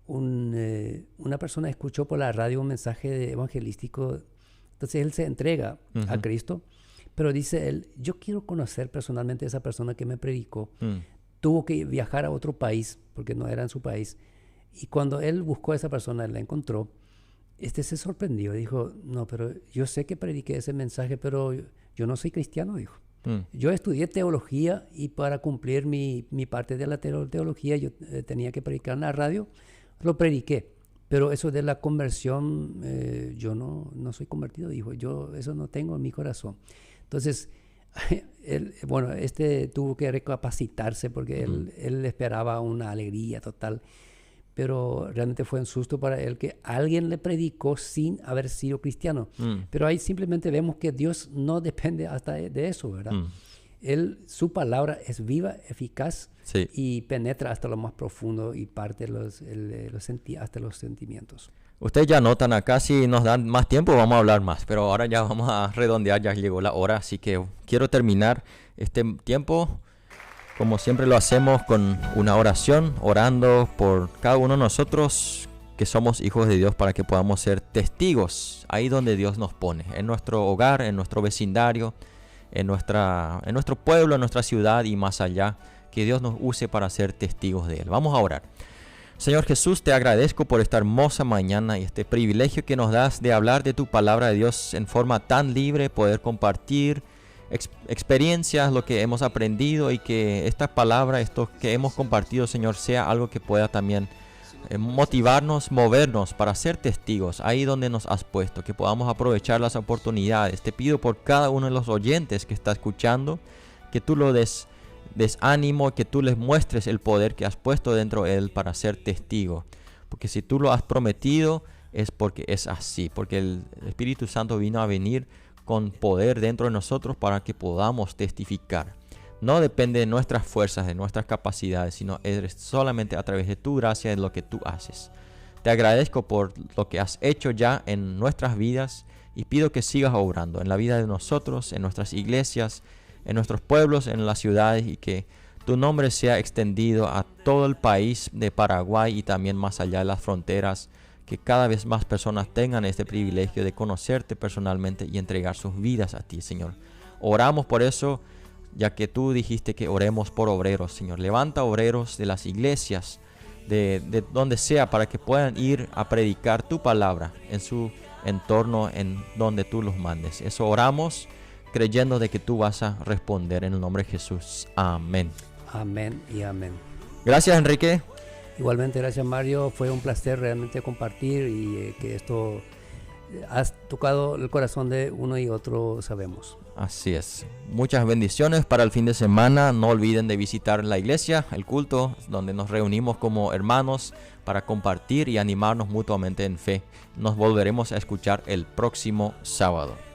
una persona escuchó por la radio un mensaje evangelístico, entonces él se entrega a Cristo, pero dice él, yo quiero conocer personalmente a esa persona que me predicó. Tuvo que viajar a otro país, porque no era en su país, y cuando él buscó a esa persona, él la encontró, se sorprendió, dijo, no, pero yo sé que prediqué ese mensaje, pero yo no soy cristiano, dijo. Yo estudié teología y para cumplir mi parte de la teología yo tenía que predicar en la radio, lo prediqué, pero eso de la conversión, yo no soy convertido, dijo, yo eso no tengo en mi corazón. Entonces, tuvo que recapacitarse porque él esperaba una alegría total, pero realmente fue un susto para él que alguien le predicó sin haber sido cristiano. Pero ahí simplemente vemos que Dios no depende hasta de eso, ¿verdad? Su palabra es viva, eficaz, sí, y penetra hasta lo más profundo y parte hasta los sentimientos. Ustedes ya notan acá, si nos dan más tiempo vamos a hablar más, pero ahora ya vamos a redondear, ya llegó la hora, así que quiero terminar este tiempo como siempre lo hacemos con una oración, orando por cada uno de nosotros que somos hijos de Dios para que podamos ser testigos ahí donde Dios nos pone, en nuestro hogar, en nuestro vecindario, en nuestro pueblo, en nuestra ciudad y más allá, que Dios nos use para ser testigos de Él. Vamos a orar. Señor Jesús, te agradezco por esta hermosa mañana y este privilegio que nos das de hablar de tu palabra de Dios en forma tan libre, poder compartir experiencias, lo que hemos aprendido y que esta palabra, esto que hemos compartido, Señor, sea algo que pueda también motivarnos, movernos para ser testigos ahí donde nos has puesto, que podamos aprovechar las oportunidades. Te pido por cada uno de los oyentes que está escuchando, que tú lo des ánimo, que tú les muestres el poder que has puesto dentro de él para ser testigo, porque si tú lo has prometido es porque es así, porque el Espíritu Santo vino a venir con poder dentro de nosotros para que podamos testificar. No depende de nuestras fuerzas, de nuestras capacidades, sino es solamente a través de tu gracia, de lo que tú haces. Te agradezco por lo que has hecho ya en nuestras vidas y pido que sigas obrando en la vida de nosotros, en nuestras iglesias, en nuestros pueblos, en las ciudades, y que tu nombre sea extendido a todo el país de Paraguay y también más allá de las fronteras, que cada vez más personas tengan este privilegio de conocerte personalmente y entregar sus vidas a ti, Señor. Oramos por eso, ya que tú dijiste que oremos por obreros, Señor. Levanta obreros de las iglesias, de donde sea, para que puedan ir a predicar tu palabra en su en torno en donde tú los mandes. Eso oramos creyendo de que tú vas a responder en el nombre de Jesús. Amén. Amén y amén. Gracias, Enrique. Igualmente, gracias, Mario. Fue un placer realmente compartir y que esto has tocado el corazón de uno y otro, sabemos. Así es. Muchas bendiciones para el fin de semana. No olviden de visitar la iglesia, el culto, donde nos reunimos como hermanos para compartir y animarnos mutuamente en fe. Nos volveremos a escuchar el próximo sábado.